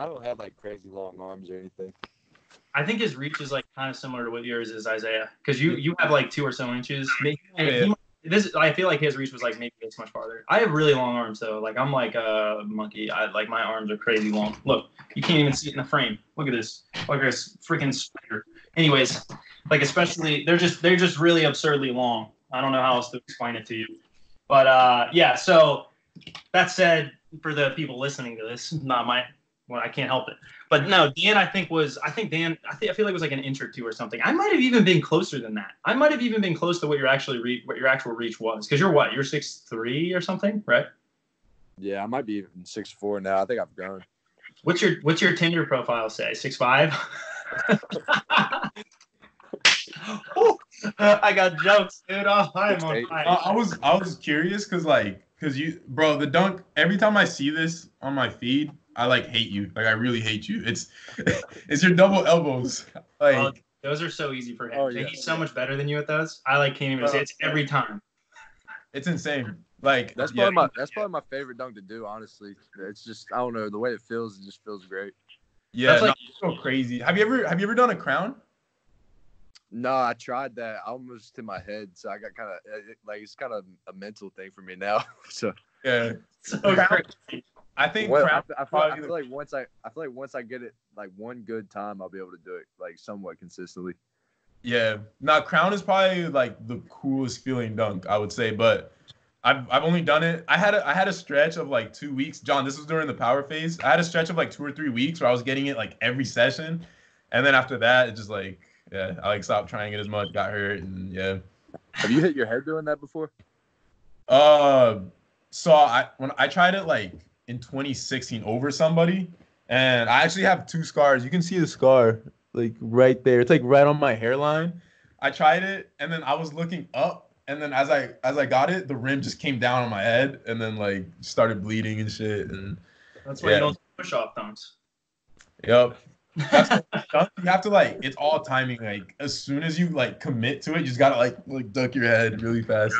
don't have like crazy long arms or anything. I think his reach is like kind of similar to what yours is, Isaiah, because you have like 2 or so inches. Maybe I feel like his reach was like maybe this much farther. I have really long arms though. Like I'm like a monkey. My arms are crazy long. Look, you can't even see it in the frame. Look at this. Look at this freaking spider. Anyways, like especially they're just really absurdly long. I don't know how else to explain it to you. But yeah, so that said, for the people listening to this, I can't help it. But no, Dan, I feel like it was like an inch or 2 or something. I might have even been closer than that. I might have even been close to what your actual reach was. Because you're 6'3" or something, right? Yeah, I might be even 6'4" now. I think I've grown. What's your Tinder profile say? 6'5"? I got jokes, dude. Oh, I'm on fire. I was curious because you, bro, the dunk. Every time I see this on my feed, I like hate you. Like I really hate you. It's your double elbows. Like those are so easy for him. Oh, yeah. He's so much better than you at those. I can't even say it's every time. It's insane. Like that's probably my favorite dunk to do. Honestly, it's just I don't know the way it feels. It just feels great. Yeah, that's so crazy. Have you ever done a crown? No, I tried that. I almost hit my head, so I got kind of it's kind of a mental thing for me now. So yeah, so crazy. I think I feel like once I get it like one good time, I'll be able to do it like somewhat consistently. Yeah, now crown is probably like the coolest feeling dunk I would say, but I've only done it. I had a stretch of like 2 weeks. John, this was during the power phase. I had a stretch of like 2 or 3 weeks where I was getting it like every session, and then after that, it just like I like stopped trying it as much, got hurt, and yeah. Have you hit your head doing that before? So when I tried it like in 2016 over somebody, and I actually have 2 scars. You can see the scar like right there. It's like right on my hairline. I tried it, and then I was looking up, and then as I got it, the rim just came down on my head, and then like started bleeding and shit. And that's why you don't push off dunks. Yep. You have to like it's all timing. Like as soon as you like commit to it, you just gotta like duck your head really fast.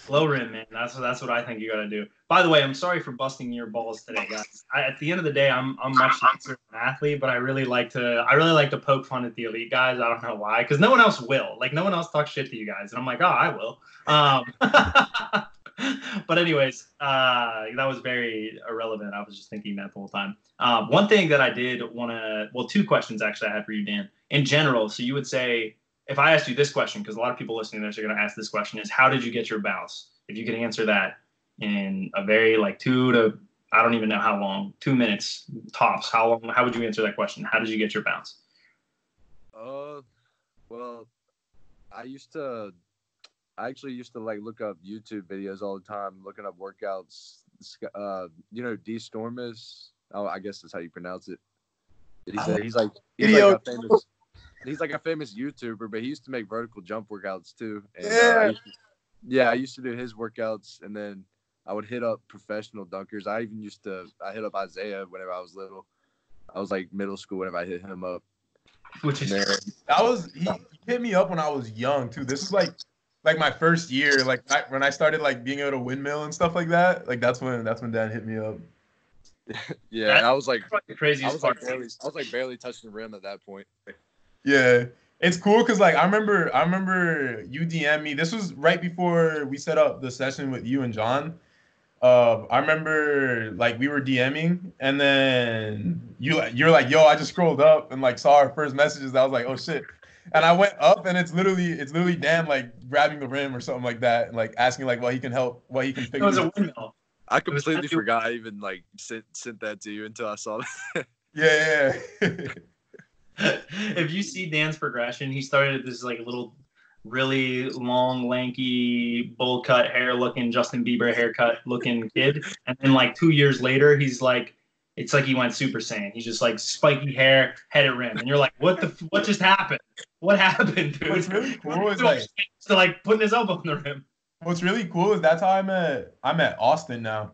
Low rim, man. That's what I think you gotta do. By the way, I'm sorry for busting your balls today, guys. At the end of the day, I'm much nicer an athlete, but I really like to poke fun at the elite guys. I don't know why, because no one else will. Like no one else talks shit to you guys, and I'm like, oh, I will. But anyways, that was very irrelevant. I was just thinking that the whole time. One thing that I did want to, 2 questions actually I had for you, Dan. In general, so you would say, if I asked you this question, because a lot of people listening to this are going to ask this question, is how did you get your bounce? If you could answer that in a very like 2 to, I don't even know how long, 2 minutes tops, how would you answer that question? How did you get your bounce? Well, I used to I actually used to like look up YouTube videos all the time, looking up workouts. You know, D Storm is. Oh, I guess that's how you pronounce it. He's like a famous. He's like a famous YouTuber, but he used to make vertical jump workouts too. And I used to do his workouts, and then I would hit up professional dunkers. I hit up Isaiah whenever I was little. I was like middle school whenever I hit him up. Which is he hit me up when I was young too. This is like my first year, like when I started like being able to windmill and stuff like that. Like that's when Dan hit me up. Yeah, and I was like crazy. I was like barely touching the rim at that point. Yeah, it's cool because like I remember you DM me. This was right before we set up the session with you and John. I remember like we were DMing, and then you're like, yo, I just scrolled up and like saw our first messages. I was like, oh shit. And I went up, and it's literally Dan like grabbing the rim or something like that, and like asking like what he can fix. It was a windmill. I completely forgot I even like sent that to you until I saw that. Yeah. If you see Dan's progression, he started at this like little really long, lanky, bowl cut hair looking Justin Bieber haircut looking kid. And then like 2 years later, he's like, it's like he went Super Saiyan. He's just like spiky hair, head at rim. And you're like, what just happened? What happened, dude? What's really cool is like putting his elbow in the rim. What's really cool is that's how I'm at Austin now.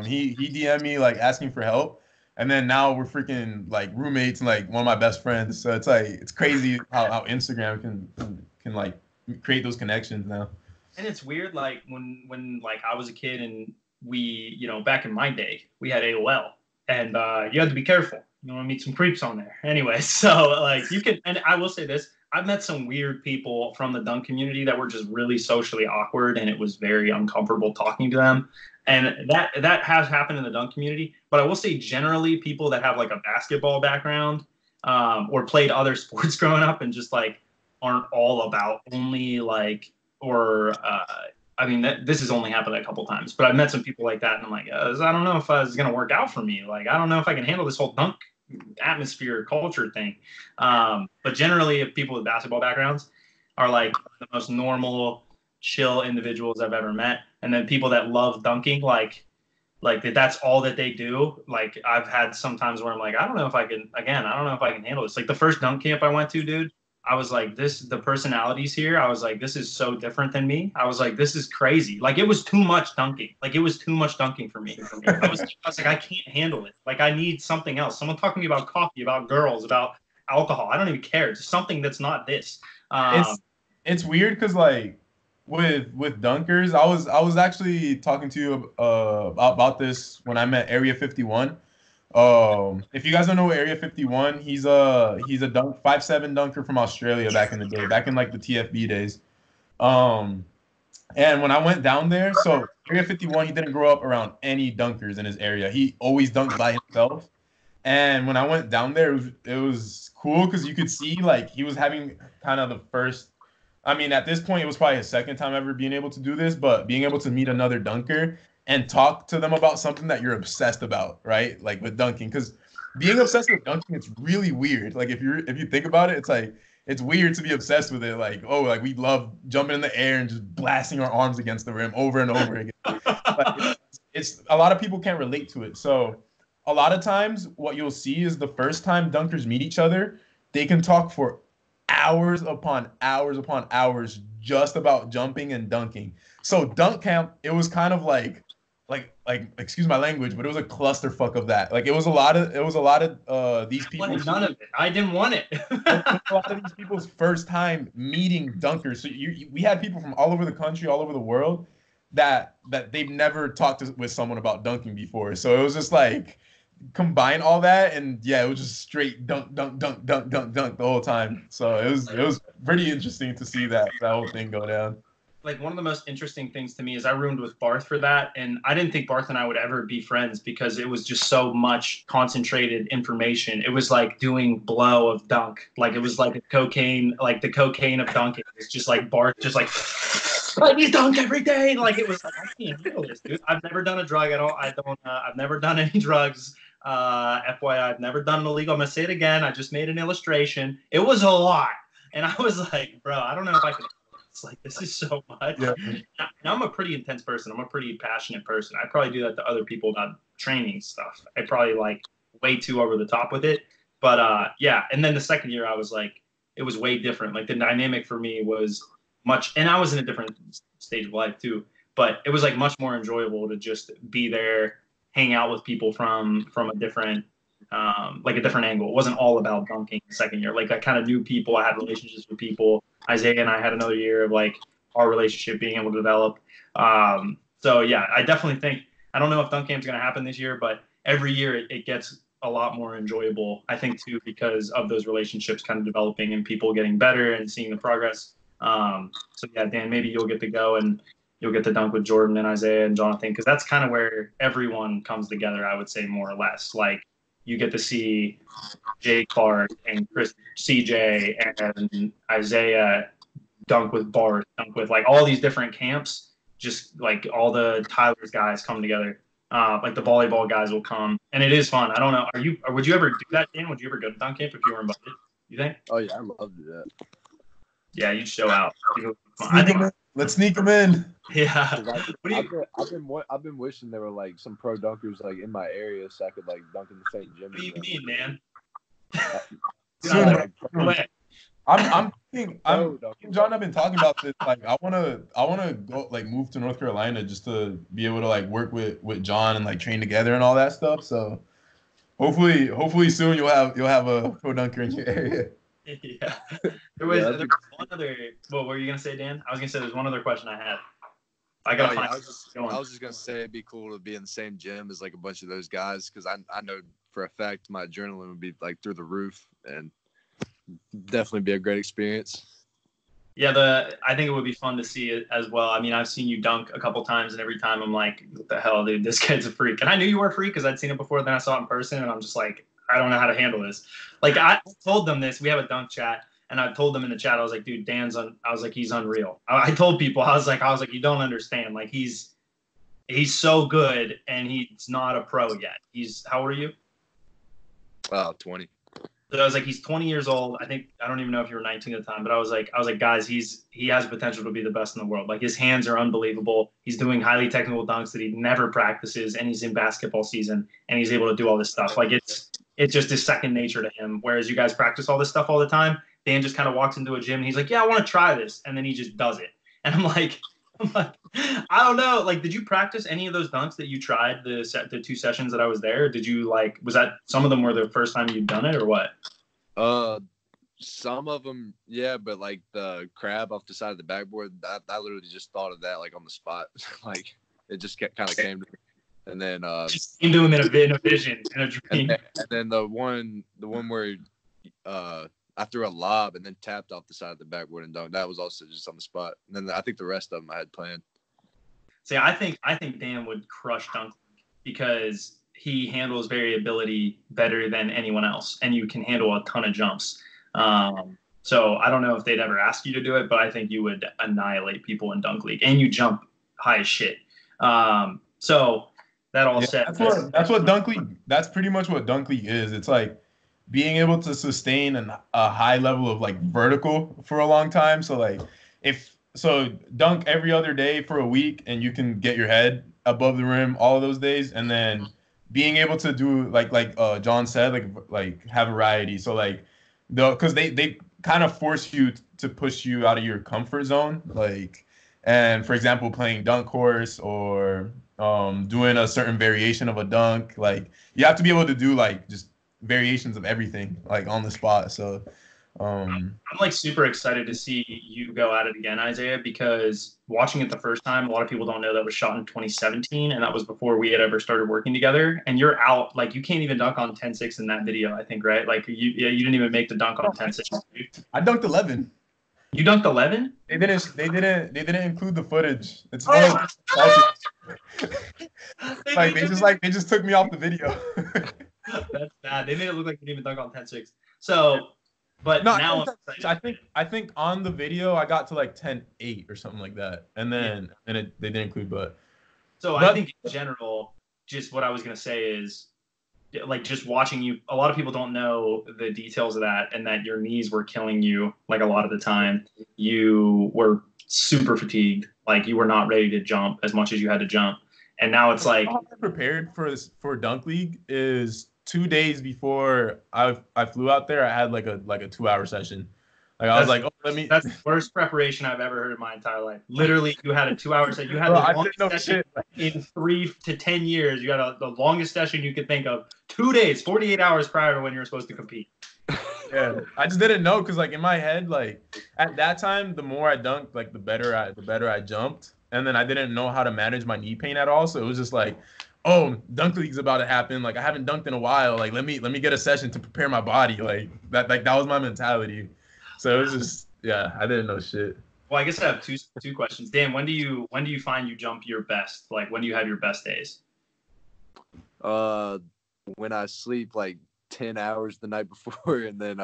He DM'd me like asking for help. And then now we're freaking like roommates and like one of my best friends. So it's like it's crazy how Instagram can like create those connections now. And it's weird, like when like I was a kid and we, you know, back in my day, we had AOL, and you had to be careful. You don't want to meet some creeps on there. Anyway, so like you can, and I will say this, I've met some weird people from the dunk community that were just really socially awkward, and it was very uncomfortable talking to them. And that has happened in the dunk community. But I will say generally people that have like a basketball background or played other sports growing up and just like aren't all about only like, or I mean, this has only happened a couple times, but I've met some people like that, and I'm like, I don't know if it's going to work out for me. Like, I don't know if I can handle this whole dunk atmosphere culture thing. But generally, if people with basketball backgrounds are like the most normal, chill individuals I've ever met. And then people that love dunking, like that's all that they do. Like I've had some times where I'm like, I don't know if I can handle this. Like the first dunk camp I went to, dude, I was like, the personalities here, I was like, this is so different than me. I was like, this is crazy. Like it was too much dunking. Like it was too much dunking for me. I was like, I can't handle it. Like I need something else. Someone talking to me about coffee, about girls, about alcohol. I don't even care. It's something that's not this. It's weird because like with dunkers, I was actually talking to you about this when I met Area 51. If you guys don't know Area 51, he's a 5'7" dunker from Australia back in the day, back in like the TFB days. And when I went down there, so Area 51, he didn't grow up around any dunkers in his area. He always dunked by himself. And when I went down there, it was cool because you could see like he was having kind of the first. I mean, at this point, it was probably his second time ever being able to do this, but being able to meet another dunker and talk to them about something that you're obsessed about, right? Like with dunking, because being obsessed with dunking, it's really weird. Like if you think about it, it's like it's weird to be obsessed with it. Like, oh, like we love jumping in the air and just blasting our arms against the rim over and over again. Like, it's a lot of people can't relate to it. So a lot of times, what you'll see is the first time dunkers meet each other, they can talk for hours upon hours just about jumping and dunking. So dunk camp, it was kind of like excuse my language, but it was a clusterfuck of that. Like it was a lot of these people. None of it. I didn't want it. A lot of these people's first time meeting dunkers. So we had people from all over the country, all over the world, that they've never talked with someone about dunking before. So it was just like combine all that, and yeah, it was just straight dunk the whole time. So it was pretty interesting to see that whole thing go down. Like one of the most interesting things to me is I roomed with Barth for that, and I didn't think Barth and I would ever be friends because it was just so much concentrated information. It was like doing blow of dunk, like it was like the cocaine of dunking. It's just like Barth, just like let me dunk every day. Like it was like I can't handle this, dude. I've never done a drug at all. I've never done any drugs. FYI, I've never done an illegal. I'm gonna say it again. I just made an illustration. It was a lot, and I was like, bro, I don't know if I can. It's like, this is so much. Yeah. And I'm a pretty intense person. I'm a pretty passionate person. I probably do that to other people about training stuff. I probably like way too over the top with it. But yeah. And then the second year I was like, it was way different. Like the dynamic for me was much, and I was in a different stage of life too, but it was like much more enjoyable to just be there, hang out with people from a different, like a different angle. It wasn't all about dunking the second year. Like I kind of knew people, I had relationships with people. Isaiah and I had another year of like our relationship being able to develop. So yeah, I definitely think, I don't know if dunk camp's going to happen this year, but every year it gets a lot more enjoyable, I think too, because of those relationships kind of developing and people getting better and seeing the progress. So yeah, Dan, maybe you'll get to go and you'll get to dunk with Jordan and Isaiah and Jonathan, because that's kind of where everyone comes together, I would say, more or less. Like you get to see Jay Clark and Chris CJ and Isaiah dunk with Bart, dunk with like all these different camps, just like all the Tyler's guys come together. Like the volleyball guys will come, and it is fun. I don't know. Would you ever do that, Dan? Would you ever go to dunk camp if you were invited? You think? Oh yeah, I love to do that. Yeah, you'd show out. Let's sneak them in. Yeah. I've been wishing there were like some pro dunkers like in my area so I could like dunk in the same gym. What do you mean, man? I'm thinking, John, I've been talking about this. Like, I wanna go like move to North Carolina just to be able to like work with John and like train together and all that stuff. So hopefully soon you'll have a pro dunker in your area. Yeah. There was one other. What were you gonna say, Dan? I was gonna say there's one other question I had. I was just gonna say it'd be cool to be in the same gym as like a bunch of those guys, because I know for a fact my adrenaline would be like through the roof and definitely be a great experience. Yeah, I think it would be fun to see it as well. I mean, I've seen you dunk a couple times, and every time I'm like, what the hell, dude, this kid's a freak. And I knew you were a freak because I'd seen it before, then I saw it in person, and I'm just like, I don't know how to handle this. Like, I told them this. We have a dunk chat, and I told them in the chat, I was like, dude, he's unreal. I told people, I was like, you don't understand. Like, he's so good, and he's not a pro yet. How old are you? 20. So I was like, he's 20 years old. I don't even know if you were 19 at the time, but I was like, guys, he has potential to be the best in the world. Like his hands are unbelievable. He's doing highly technical dunks that he never practices, and he's in basketball season, and he's able to do all this stuff. Like it's just his second nature to him. Whereas you guys practice all this stuff all the time. Dan just kind of walks into a gym and he's like, yeah, I want to try this, and then he just does it. And I'm like, I don't know. Like, did you practice any of those dunks that you tried the 2 sessions that I was there? Did you was that some of them were the first time you'd done it or what? Some of them, yeah, but like the crab off the side of the backboard, I literally just thought of that like on the spot. Like it just kind of came to me, and then just came to him in a vision, in a dream. And then the one where I threw a lob and then tapped off the side of the backboard and dunked. That was also just on the spot. And then I think the rest of them I had planned. See, I think Dan would crush dunk because he handles variability better than anyone else, and you can handle a ton of jumps. So I don't know if they'd ever ask you to do it, but I think you would annihilate people in dunk league, and you jump high as shit. So that all said, that's pretty much what dunk league is. It's like being able to sustain a high level of like vertical for a long time. So like dunk every other day for a week, and you can get your head above the rim all of those days, and then being able to do like John said, like have variety. So like because they kind of force you to push you out of your comfort zone, like, and for example playing dunk course or doing a certain variation of a dunk, like you have to be able to do like just variations of everything like on the spot. So I'm like super excited to see you go at it again, Isaiah, because watching it the first time, a lot of people don't know that was shot in 2017, and that was before we had ever started working together. And you're out, like you can't even dunk on 10-6 in that video, I think, right? Like you didn't even make the dunk on 10-6. I dunked 11. You dunked 11? They didn't include the footage. It's they just took me off the video. That's bad. They made it look like you didn't even dunk on 10-6. So. But no, now I think on the video I got to like 10-8 or something like that, and then they didn't include but. I think in general, just what I was gonna say is, like just watching you, a lot of people don't know the details of that, and that your knees were killing you. Like a lot of the time, you were super fatigued. Like you were not ready to jump as much as you had to jump. And now it's like how I prepared for Dunk League is 2 days before I flew out there. I had like a 2-hour session. Like I was like, oh, that's the worst preparation I've ever heard in my entire life. Literally, you had a 2-hour session. You had Bro, the longest session in 3 to 10 years. You had the longest session you could think of. 2 days, 48 hours prior to when you're supposed to compete. Yeah, I just didn't know because like in my head, like at that time, the more I dunked, like the better I jumped, and then I didn't know how to manage my knee pain at all. So it was just like, oh, Dunk League's about to happen. Like I haven't dunked in a while. Like let me get a session to prepare my body. Like that was my mentality. So it was just, yeah, I didn't know shit. Well, I guess I have two questions. Dan, when do you find you jump your best? Like when do you have your best days? When I sleep like 10 hours the night before, and then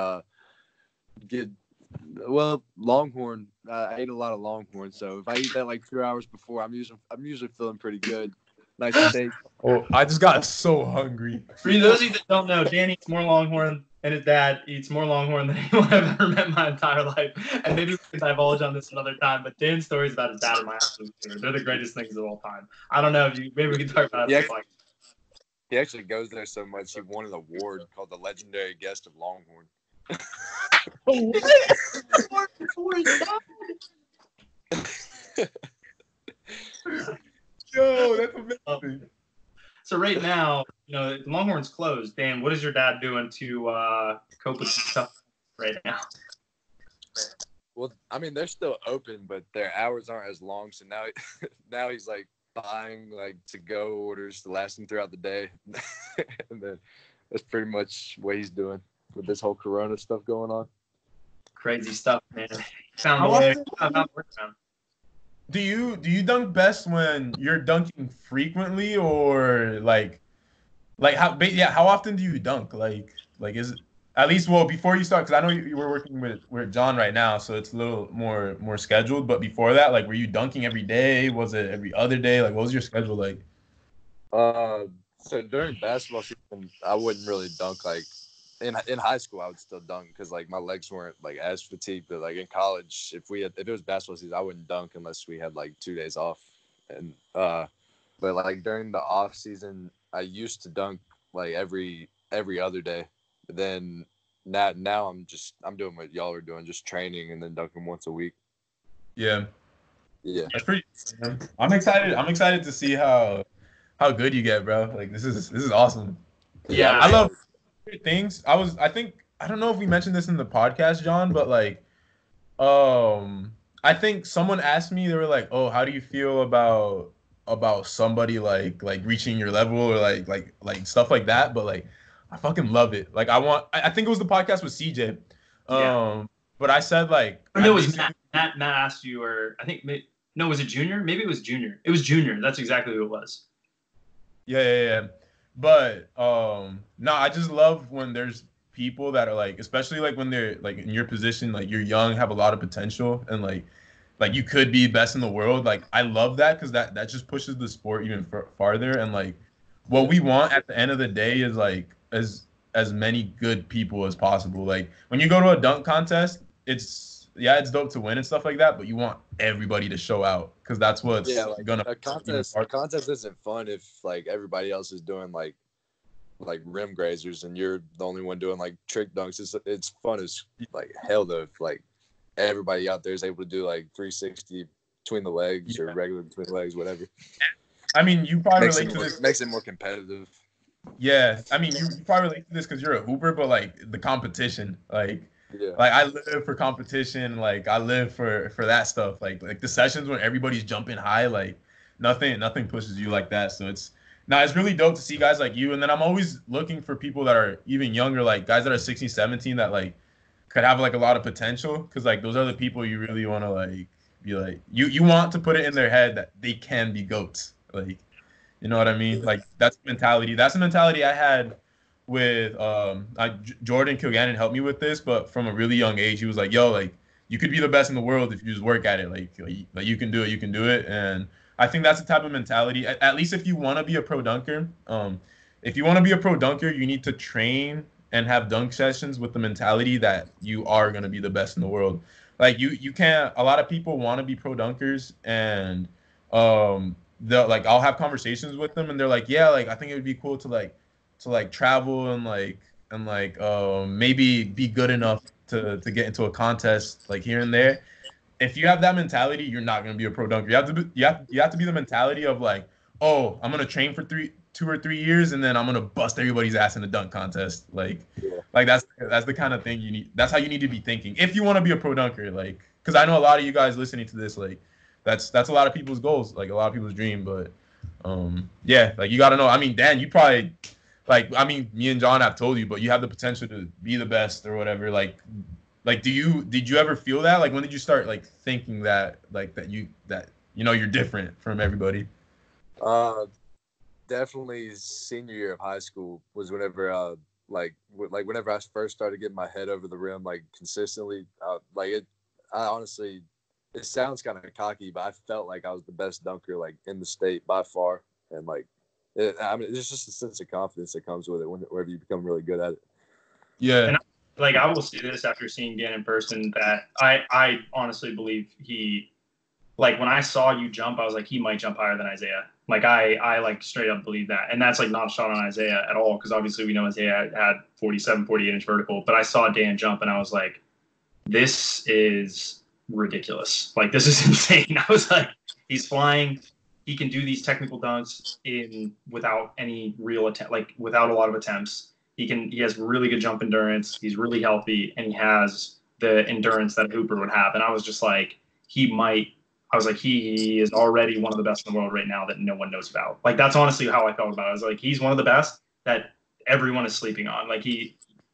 Longhorn. I ate a lot of Longhorn, so if I eat that like 2 hours before, I'm usually feeling pretty good. Nice steak. Oh, I just got so hungry. For those of you that don't know, Dan eats more Longhorn, and his dad eats more Longhorn than anyone I've ever met in my entire life. And maybe we can divulge on this another time, but Dan's stories about his dad are my absolute favorite. They're the greatest things of all time. I don't know if maybe we can talk about it. He actually goes there so much he won an award called the Legendary Guest of Longhorn. Yo, that's amazing. So right now, Longhorn's closed. Dan, what is your dad doing to cope with stuff right now? Well, I mean, they're still open, but their hours aren't as long. So now he's like buying like to-go orders to last him throughout the day, and then that's pretty much what he's doing with this whole Corona stuff going on. Crazy stuff, man. Found a way. Do you dunk best when you're dunking frequently, or like how often do you dunk? Like is it at least, well, before you start, because I know you were working with John right now, so it's a little more scheduled. But before that, like, were you dunking every day? Was it every other day? Like, what was your schedule like? So during basketball season, I wouldn't really dunk. Like in high school, I would still dunk because like my legs weren't like as fatigued. But like in college, if it was basketball season, I wouldn't dunk unless we had like 2 days off. And but like during the off season, I used to dunk like every other day. But then now I'm doing what y'all are doing, just training and then dunking once a week. Yeah. That's pretty. I'm excited to see how good you get, bro. Like this is awesome. Yeah, I love things. I don't know if we mentioned this in the podcast, John, but like, I think someone asked me, they were like, "Oh, how do you feel about somebody like reaching your level or like stuff like that?" But like, I fucking love it. Like, I think it was the podcast with CJ. But I said like, no, it was Matt. Matt asked you, or I think was it Junior? Maybe it was Junior. It was Junior. That's exactly who it was. Yeah. But no, I just love when there's people that are like, especially like when they're like in your position, like you're young, have a lot of potential, and like you could be best in the world. Like I love that because that just pushes the sport even farther. And like what we want at the end of the day is like as many good people as possible. Like when you go to a dunk contest, it's dope to win and stuff like that, but you want everybody to show out because that's what's gonna. A contest isn't fun if like everybody else is doing like rim grazers and you're the only one doing like trick dunks. It's fun as like hell though. If, like everybody out there is able to do like 360 between the legs or regular between the legs, whatever. I mean, you probably relate to this. Makes it more competitive. Yeah, I mean, you probably relate to this because you're a hooper, but like the competition, like I live for competition. Like I live for that stuff. Like the sessions when everybody's jumping high, like nothing pushes you like that. So it's really dope to see guys like you. And then I'm always looking for people that are even younger, like guys that are 16, 17 that like could have like a lot of potential. Because like those are the people you really want to like be like you want to put it in their head that they can be goats. Like, you know what I mean? Like that's the mentality. That's the mentality I had with Jordan Kilgannon helped me with this, but from a really young age, he was like, "Yo, like you could be the best in the world if you just work at it. Like you can do it, And I think that's the type of mentality. At least if you want to be a pro dunker, if you want to be a pro dunker, you need to train and have dunk sessions with the mentality that you are going to be the best in the world. Like you can't. A lot of people want to be pro dunkers, and the like I'll have conversations with them, and they're like, yeah, like I think it would be cool to like travel and maybe be good enough to get into a contest like here and there. If you have that mentality, you're not gonna be a pro dunker. You have to be the mentality of like, oh, I'm gonna train for 2 or 3 years, and then I'm gonna bust everybody's ass in the dunk contest. Like that's the kind of thing you need. That's how you need to be thinking if you want to be a pro dunker. Like, because I know a lot of you guys listening to this, like, that's a lot of people's goals, like a lot of people's dream. But yeah, like you got to know. I mean, Dan, you probably like. I mean, me and John have told you, but you have the potential to be the best or whatever. Like, did you ever feel that? Like, when did you start like thinking that you're different from everybody? Definitely senior year of high school was whenever whenever I first started getting my head over the rim like consistently. I honestly, it sounds kind of cocky, but I felt like I was the best dunker like in the state by far, and it's just a sense of confidence that comes with it whenever you become really good at it. Yeah. And like I will say this after seeing Dan in person, that I honestly believe he, like when I saw you jump, I was like, he might jump higher than Isaiah. Like I like straight up believe that. And that's like not a shot on Isaiah at all, because obviously we know Isaiah had 47, 48-inch vertical. But I saw Dan jump and I was like, this is ridiculous. Like, this is insane. I was like, he's flying. He can do these technical dunks without any real attempt, like without a lot of attempts. He has really good jump endurance. He's really healthy, and he has the endurance that a hooper would have. And I was just like, he is already one of the best in the world right now that no one knows about. Like, that's honestly how I felt about it. I was like, he's one of the best that everyone is sleeping on. Like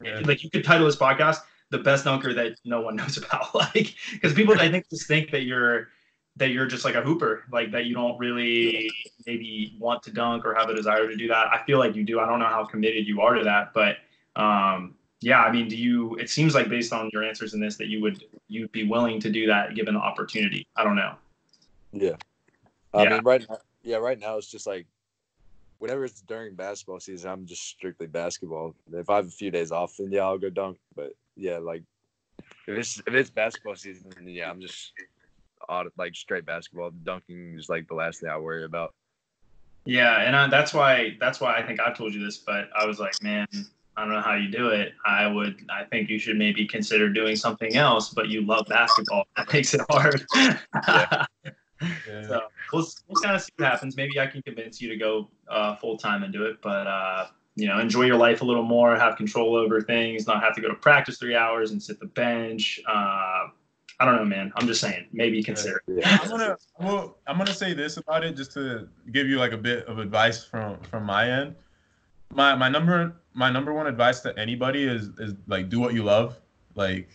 like you could title this podcast "The Best Dunker That No One Knows About." Like, because people I think just think that you're just like a hooper, like that you don't really maybe want to dunk or have a desire to do that. I feel like you do. I don't know how committed you are to that, but yeah, I mean, it seems like based on your answers in this that you'd be willing to do that given the opportunity. I don't know. Yeah. I mean, right now it's just like whenever it's during basketball season, I'm just strictly basketball. If I have a few days off, then yeah, I'll go dunk. But yeah, like if it's basketball season, then yeah, I'm just like straight basketball. Dunking is like the last thing I worry about. Yeah, and that's why I think I've told you this, but I was like, man, I don't know how you do it. I think you should maybe consider doing something else, but you love basketball. That makes it hard. Yeah. So we'll kind of see what happens. Maybe I can convince you to go full time and do it, but enjoy your life a little more, have control over things, not have to go to practice 3 hours and sit the bench. I don't know, man. I'm just saying, maybe consider it. Yeah. I'm gonna say this about it just to give you like a bit of advice from my end. My number one advice to anybody is like do what you love, like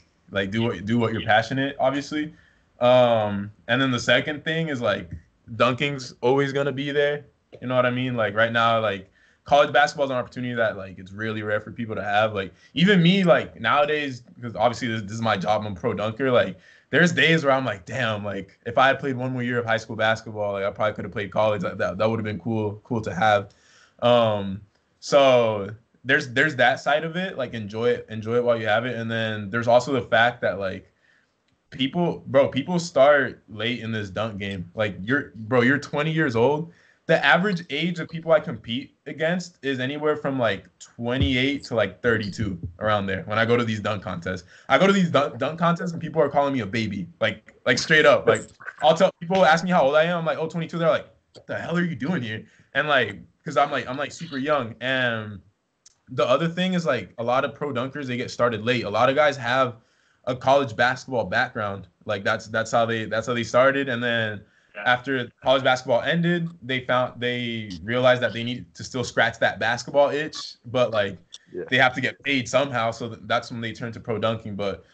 do what you're passionate, obviously. And then the second thing is like dunking's always gonna be there. You know what I mean? Like right now, like college basketball is an opportunity that like it's really rare for people to have. Like even me, like nowadays, because obviously this is my job, I'm a pro dunker. Like there's days where I'm like, damn, like if I had played one more year of high school basketball, like I probably could have played college. Like, that would have been cool to have. So there's that side of it. Like enjoy it while you have it. And then there's also the fact that like people start late in this dunk game. Like you're 20 years old. The average age of people I compete against is anywhere from like 28 to like 32, around there. When I go to these dunk contests, dunk contests and people are calling me a baby, like straight up. Like I'll tell people, ask me how old I am. I'm like, oh, 22. They're like, what the hell are you doing here? And like, because I'm like super young. And the other thing is like a lot of pro dunkers, they get started late. A lot of guys have a college basketball background. Like that's how they started. And then after college basketball ended, they realized that they need to still scratch that basketball itch, but like they have to get paid somehow. So that's when they turn to pro dunking. But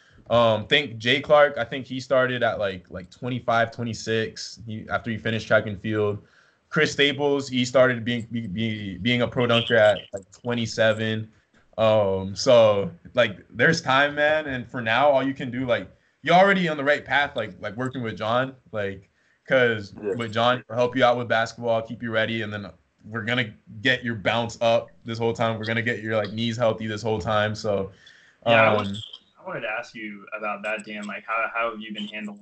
think Jay Clark, I think he started at like 25, 26 after he finished track and field. Chris Staples, he started being a pro dunker at like 27. So like there's time, man. And for now, all you can do, like you're already on the right path, like working with John, like because with John, he'll help you out with basketball, keep you ready, and then we're gonna get your bounce up this whole time. We're gonna get your like knees healthy this whole time. So yeah, I wanted to ask you about that, Dan. Like, how have you been handling?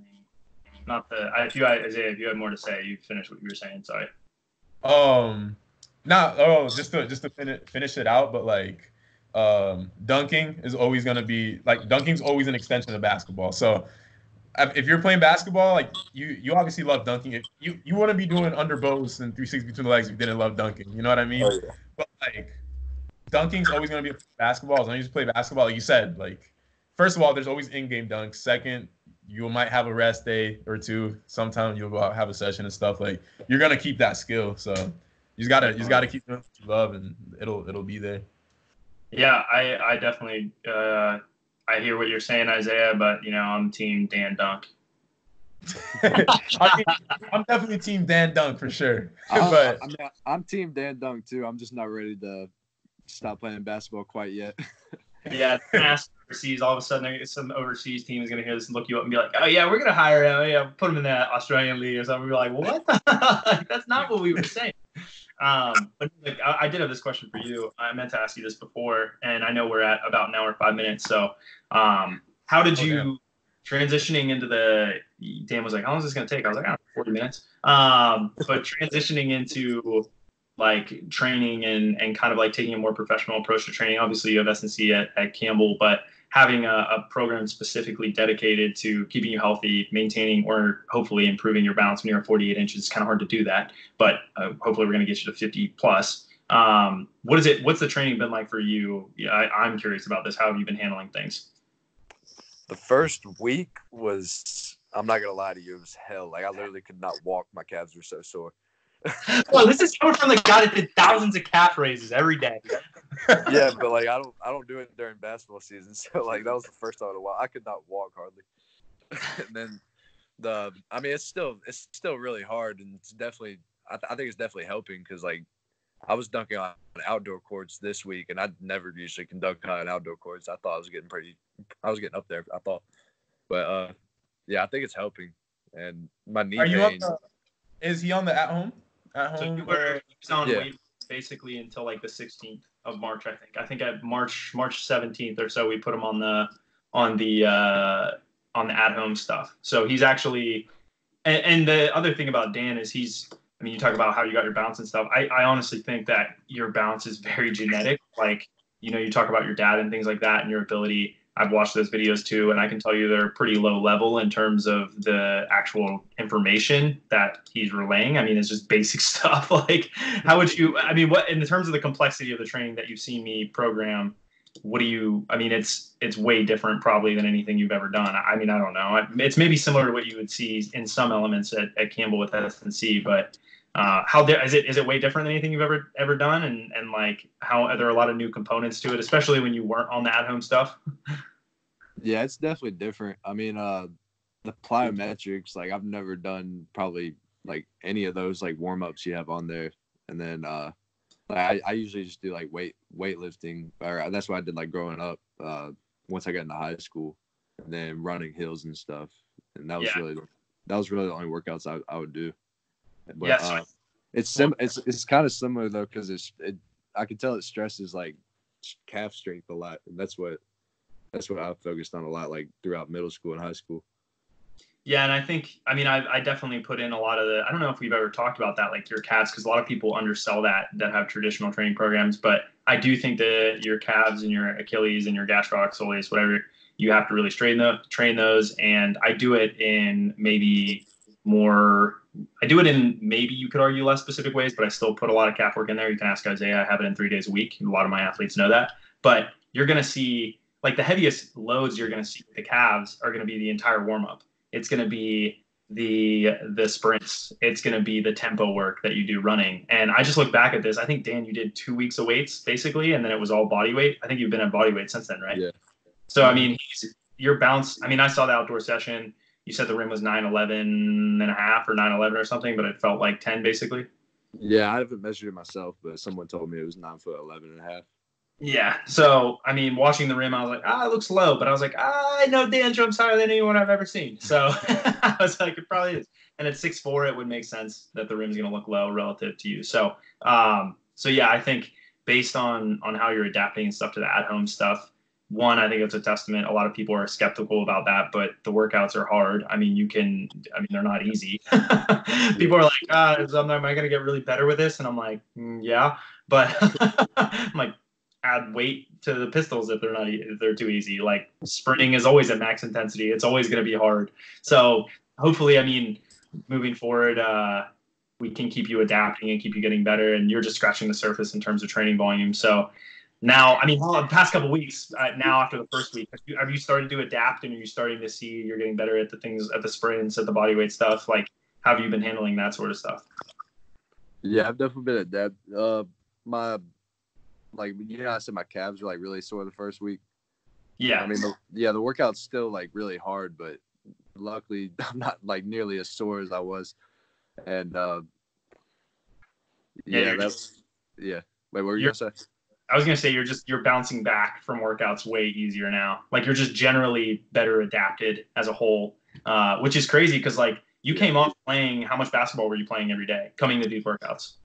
Not the Isaiah, if you had more to say, you finish what you were saying. Sorry. Just to finish it out, but like dunking is always gonna be like dunking's always an extension of basketball. So if you're playing basketball, like you obviously love dunking. If you want to be doing under bows and 360 between the legs, if you didn't love dunking, you know what I mean? Oh, yeah. But like dunking's always gonna be a basketball. As long as you play basketball, like you said, like first of all, there's always in-game dunks. Second, you might have a rest day or two. Sometimes you'll go out, have a session and stuff. Like you're gonna keep that skill. So you just gotta keep doing what you love, and it'll be there. Yeah, I definitely I hear what you're saying, Isaiah, but I'm team Dan Dunk. I'm definitely team Dan Dunk for sure. But I'm team Dan Dunk too. I'm just not ready to stop playing basketball quite yet. Yeah, overseas. All of a sudden, some overseas team is going to hear this and look you up and be like, "Oh yeah, we're going to hire him. Yeah, put him in that Australian league or something." We're like, "What? That's not what we were saying." But like, I did have this question for you. I meant to ask you this before, and I know we're at about an hour and 5 minutes. So, how did you transitioning into the? Dan was like, "How long is this going to take?" I was like, 40 minutes." But transitioning into like training and kind of like taking a more professional approach to training. Obviously, you have S&C at Campbell, but having a program specifically dedicated to keeping you healthy, maintaining or hopefully improving your balance when you're at 48 inches, it's kind of hard to do that. But hopefully, we're going to get you to 50 plus. What's the training been like for you? Yeah, I'm curious about this. How have you been handling things? The first week was, I'm not gonna lie to you, it was hell. Like I literally could not walk. My calves were so sore. Well, this is coming from the guy that did thousands of calf raises every day. Yeah, but like I don't do it during basketball season, so like that was the first time in a while. I could not walk hardly. And then it's still really hard, and it's definitely I think it's definitely helping because like I was dunking on outdoor courts this week, and I never usually can dunk on outdoor courts. I thought I was getting up there. I thought, but yeah, I think it's helping, and my knee pain. Is he on the at home? So he was on weight basically until like the 16th of March, I think. I think at March 17th or so, we put him on the at home stuff. So he's actually, and the other thing about Dan is you talk about how you got your bounce and stuff. I honestly think that your bounce is very genetic. Like, you talk about your dad and things like that and your ability. I've watched those videos too, and I can tell you they're pretty low level in terms of the actual information that he's relaying. I mean, it's just basic stuff. Like, how would you, what, in terms of the complexity of the training that you've seen me program, it's way different probably than anything you've ever done. I don't know. It's maybe similar to what you would see in some elements at Campbell with S&C, but is it way different than anything you've ever done? And like, how are there a lot of new components to it, especially when you weren't on the at-home stuff? Yeah, it's definitely different. The plyometrics, like I've never done probably like any of those like warm-ups you have on there. And then I usually just do like weightlifting, or that's what I did like growing up once I got into high school, and then running hills and stuff. And that was really the only workouts I would do. But it's kind of similar though, because I can tell it stresses like calf strength a lot, and that's what I focused on a lot like throughout middle school and high school. Yeah, and I think I definitely put in a lot of I don't know if we've ever talked about that, like your calves, because a lot of people undersell that have traditional training programs, but I do think that your calves and your Achilles and your gastrococcolius, whatever, you have to really train those, and I do it in maybe you could argue less specific ways, but I still put a lot of calf work in there. You can ask Isaiah. I have it in 3 days a week. A lot of my athletes know that. But you're going to see, like, the heaviest loads you're going to see with the calves are going to be the entire warm-up. It's going to be the sprints. It's going to be the tempo work that you do running. And I just look back at this. I think, Dan, you did 2 weeks of weights, basically, and then it was all body weight. I think you've been at body weight since then, right? Yeah. So, your bounce, I saw the outdoor session. You said the rim was 9'11 and a half or 9'11 or something, but it felt like 10 basically. Yeah, I haven't measured it myself, but someone told me it was 9'11 and a half. Yeah. So, I mean, watching the rim, I was like, it looks low. But I was like, I know Dan jumps higher than anyone I've ever seen. So I was like, it probably is. And at 6'4", it would make sense that the rim's going to look low relative to you. So, yeah, I think based on how you're adapting and stuff to the at-home stuff, one, I think it's a testament. A lot of people are skeptical about that, but the workouts are hard. I mean, they're not easy. People are like, am I going to get really better with this? And I'm like, yeah. But I'm like, add weight to the pistols if they're too easy. Like sprinting is always at max intensity. It's always going to be hard. So hopefully, I mean, moving forward, we can keep you adapting and keep you getting better. And you're just scratching the surface in terms of training volume. So now, I mean, the past couple of weeks, now after the first week, have you started to adapt and are you starting to see you're getting better at the things, at the sprints, at the body weight stuff? Like, how have you been handling that sort of stuff? Yeah, I've definitely been adapting. I said my calves were like really sore the first week. Yeah. I mean, the workout's still like really hard, but luckily I'm not like nearly as sore as I was. And Wait, what were you gonna say? I was gonna say you're bouncing back from workouts way easier now. Like you're just generally better adapted as a whole, which is crazy because like you came off playing. How much basketball were you playing every day coming to these workouts?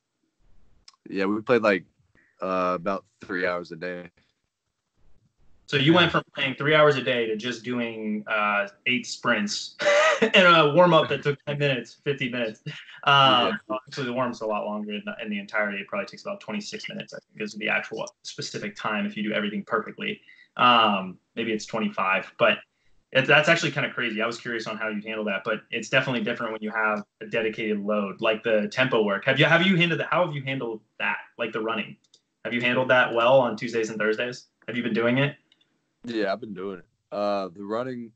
Yeah, we played like about 3 hours a day. So you went from playing 3 hours a day to just doing 8 sprints and a warm up that took 10 minutes, 15 minutes. Actually, the warm up's a lot longer in the entirety. It probably takes about 26 minutes, I think, is the actual specific time if you do everything perfectly. Maybe it's 25, but that's actually kind of crazy. I was curious on how you handle that, but it's definitely different when you have a dedicated load, like the tempo work. How have you handled that? Like the running, have you handled that well on Tuesdays and Thursdays? Have you been doing it? Yeah, I've been doing it. The running,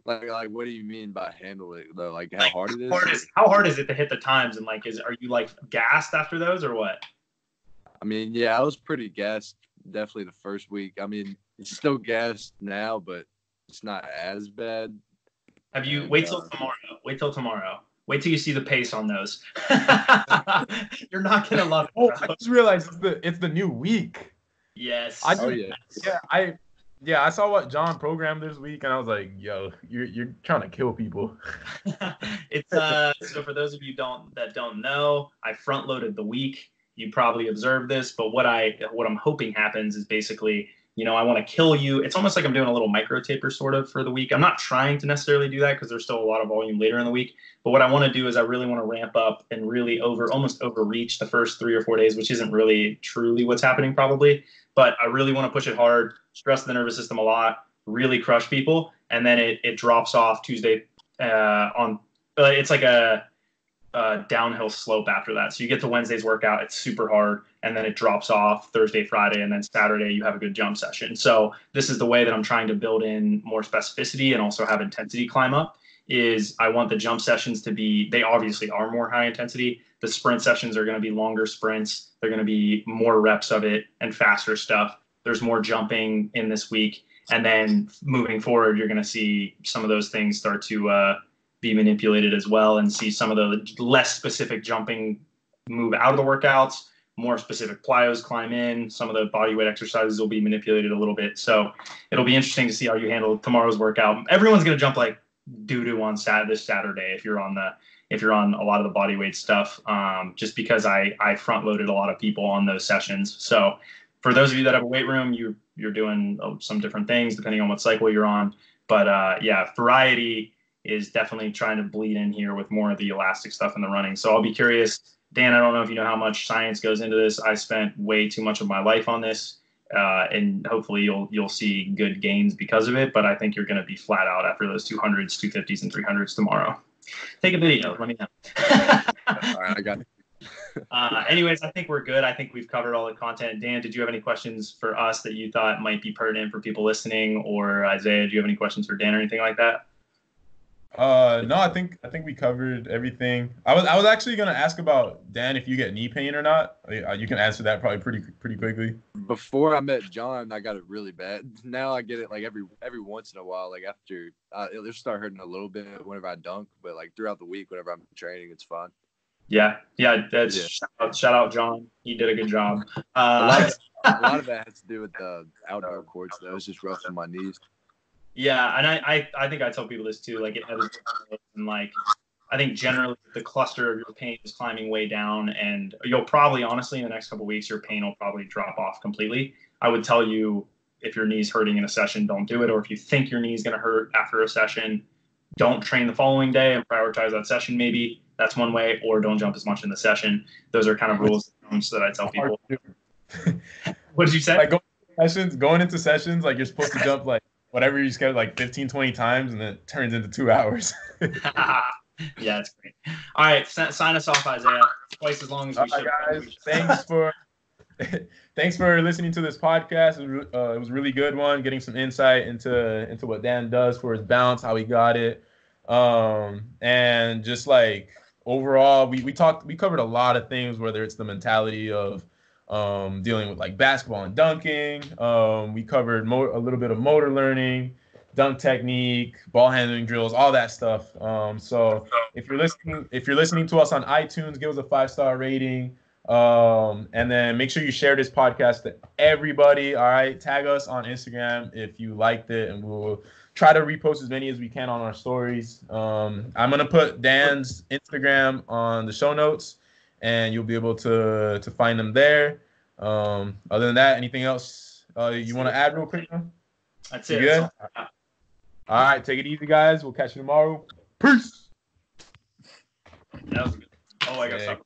like what do you mean by handle it though? Like how hard it is? How hard is it to hit the times? And like, are you like gassed after those or what? I mean, yeah, I was pretty gassed definitely the first week. I mean, it's still gassed now, but it's not as bad. Have you wait till tomorrow? Wait till tomorrow. Wait till you see the pace on those. You're not gonna love it. Oh, I just realized it's the new week. Yes. I saw what John programmed this week, and I was like, "Yo, you're trying to kill people." It's so for those of you that don't know, I front loaded the week. You probably observed this, but what I'm hoping happens is basically, I want to kill you. It's almost like I'm doing a little micro taper sort of for the week. I'm not trying to necessarily do that because there's still a lot of volume later in the week. But what I want to do is I really want to ramp up and really almost overreach the first 3 or 4 days, which isn't really truly what's happening probably. But I really want to push it hard, stress the nervous system a lot, really crush people, and then it drops off Tuesday it's like a downhill slope after that. So you get to Wednesday's workout, it's super hard, and then it drops off Thursday, Friday, and then Saturday you have a good jump session. So this is the way that I'm trying to build in more specificity and also have intensity climb up. Is I want the jump sessions to be, they obviously are more high intensity. The sprint sessions are going to be longer sprints. They're going to be more reps of it and faster stuff. There's more jumping in this week. And then moving forward, you're going to see some of those things start to be manipulated as well, and see some of the less specific jumping move out of the workouts, more specific plyos climb in. Some of the body weight exercises will be manipulated a little bit. So it'll be interesting to see how you handle tomorrow's workout. Everyone's going to jump like doo-doo on this Saturday if you're on a lot of the body weight stuff, just because I front loaded a lot of people on those sessions. So for those of you that have a weight room, you're doing some different things depending on what cycle you're on. But variety is definitely trying to bleed in here with more of the elastic stuff in the running. So I'll be curious, Dan, I don't know if you know how much science goes into this. I spent way too much of my life on this, and hopefully you'll see good gains because of it. But I think you're going to be flat out after those 200s, 250s, and 300s tomorrow. Take a video. Let me know. All right, I got it. Anyways, I think we're good. I think we've covered all the content. Dan, did you have any questions for us that you thought might be pertinent for people listening? Or Isaiah, do you have any questions for Dan or anything like that? No, I think we covered everything. I was actually gonna ask about, Dan, if you get knee pain or not. You can answer that probably pretty quickly. Before I met John, I got it really bad. Now I get it like every once in a while. Like after it'll start hurting a little bit whenever I dunk, but like throughout the week, whenever I'm training, it's fine. Yeah. Shout out John. He did a good job. A lot of that has to do with the outdoor courts, though. It's just rough for my knees. Yeah, and I think I tell people this too. Like it ebbs and like I think generally the cluster of your pain is climbing way down, and you'll probably honestly in the next couple of weeks your pain will probably drop off completely. I would tell you if your knee's hurting in a session, don't do it, or if you think your knee's going to hurt after a session, don't train the following day and prioritize that session. Maybe that's one way, or don't jump as much in the session. Those are kind of rules that I tell people. What did you say? Like going into sessions, like you're supposed to jump like whatever you schedule, like 15, 20 times, and then it turns into 2 hours. Yeah, it's great. All right, sign us off, Isaiah. Twice as long as we should. Guys, thanks for listening to this podcast. It was a really good one, getting some insight into what Dan does for his bounce, how he got it, and just like overall, we covered a lot of things, whether it's the mentality of dealing with like basketball and dunking. We covered a little bit of motor learning, dunk technique, ball handling drills, all that stuff. So if you're listening to us on iTunes, give us a 5-star rating. And then make sure you share this podcast to everybody. All right. Tag us on Instagram if you liked it, and we'll try to repost as many as we can on our stories. I'm going to put Dan's Instagram on the show notes, and you'll be able to find them there. Other than that, anything else you want to add real quick? That's it. Good? All right. Take it easy, guys. We'll catch you tomorrow. Peace. That was good. Oh, I got something.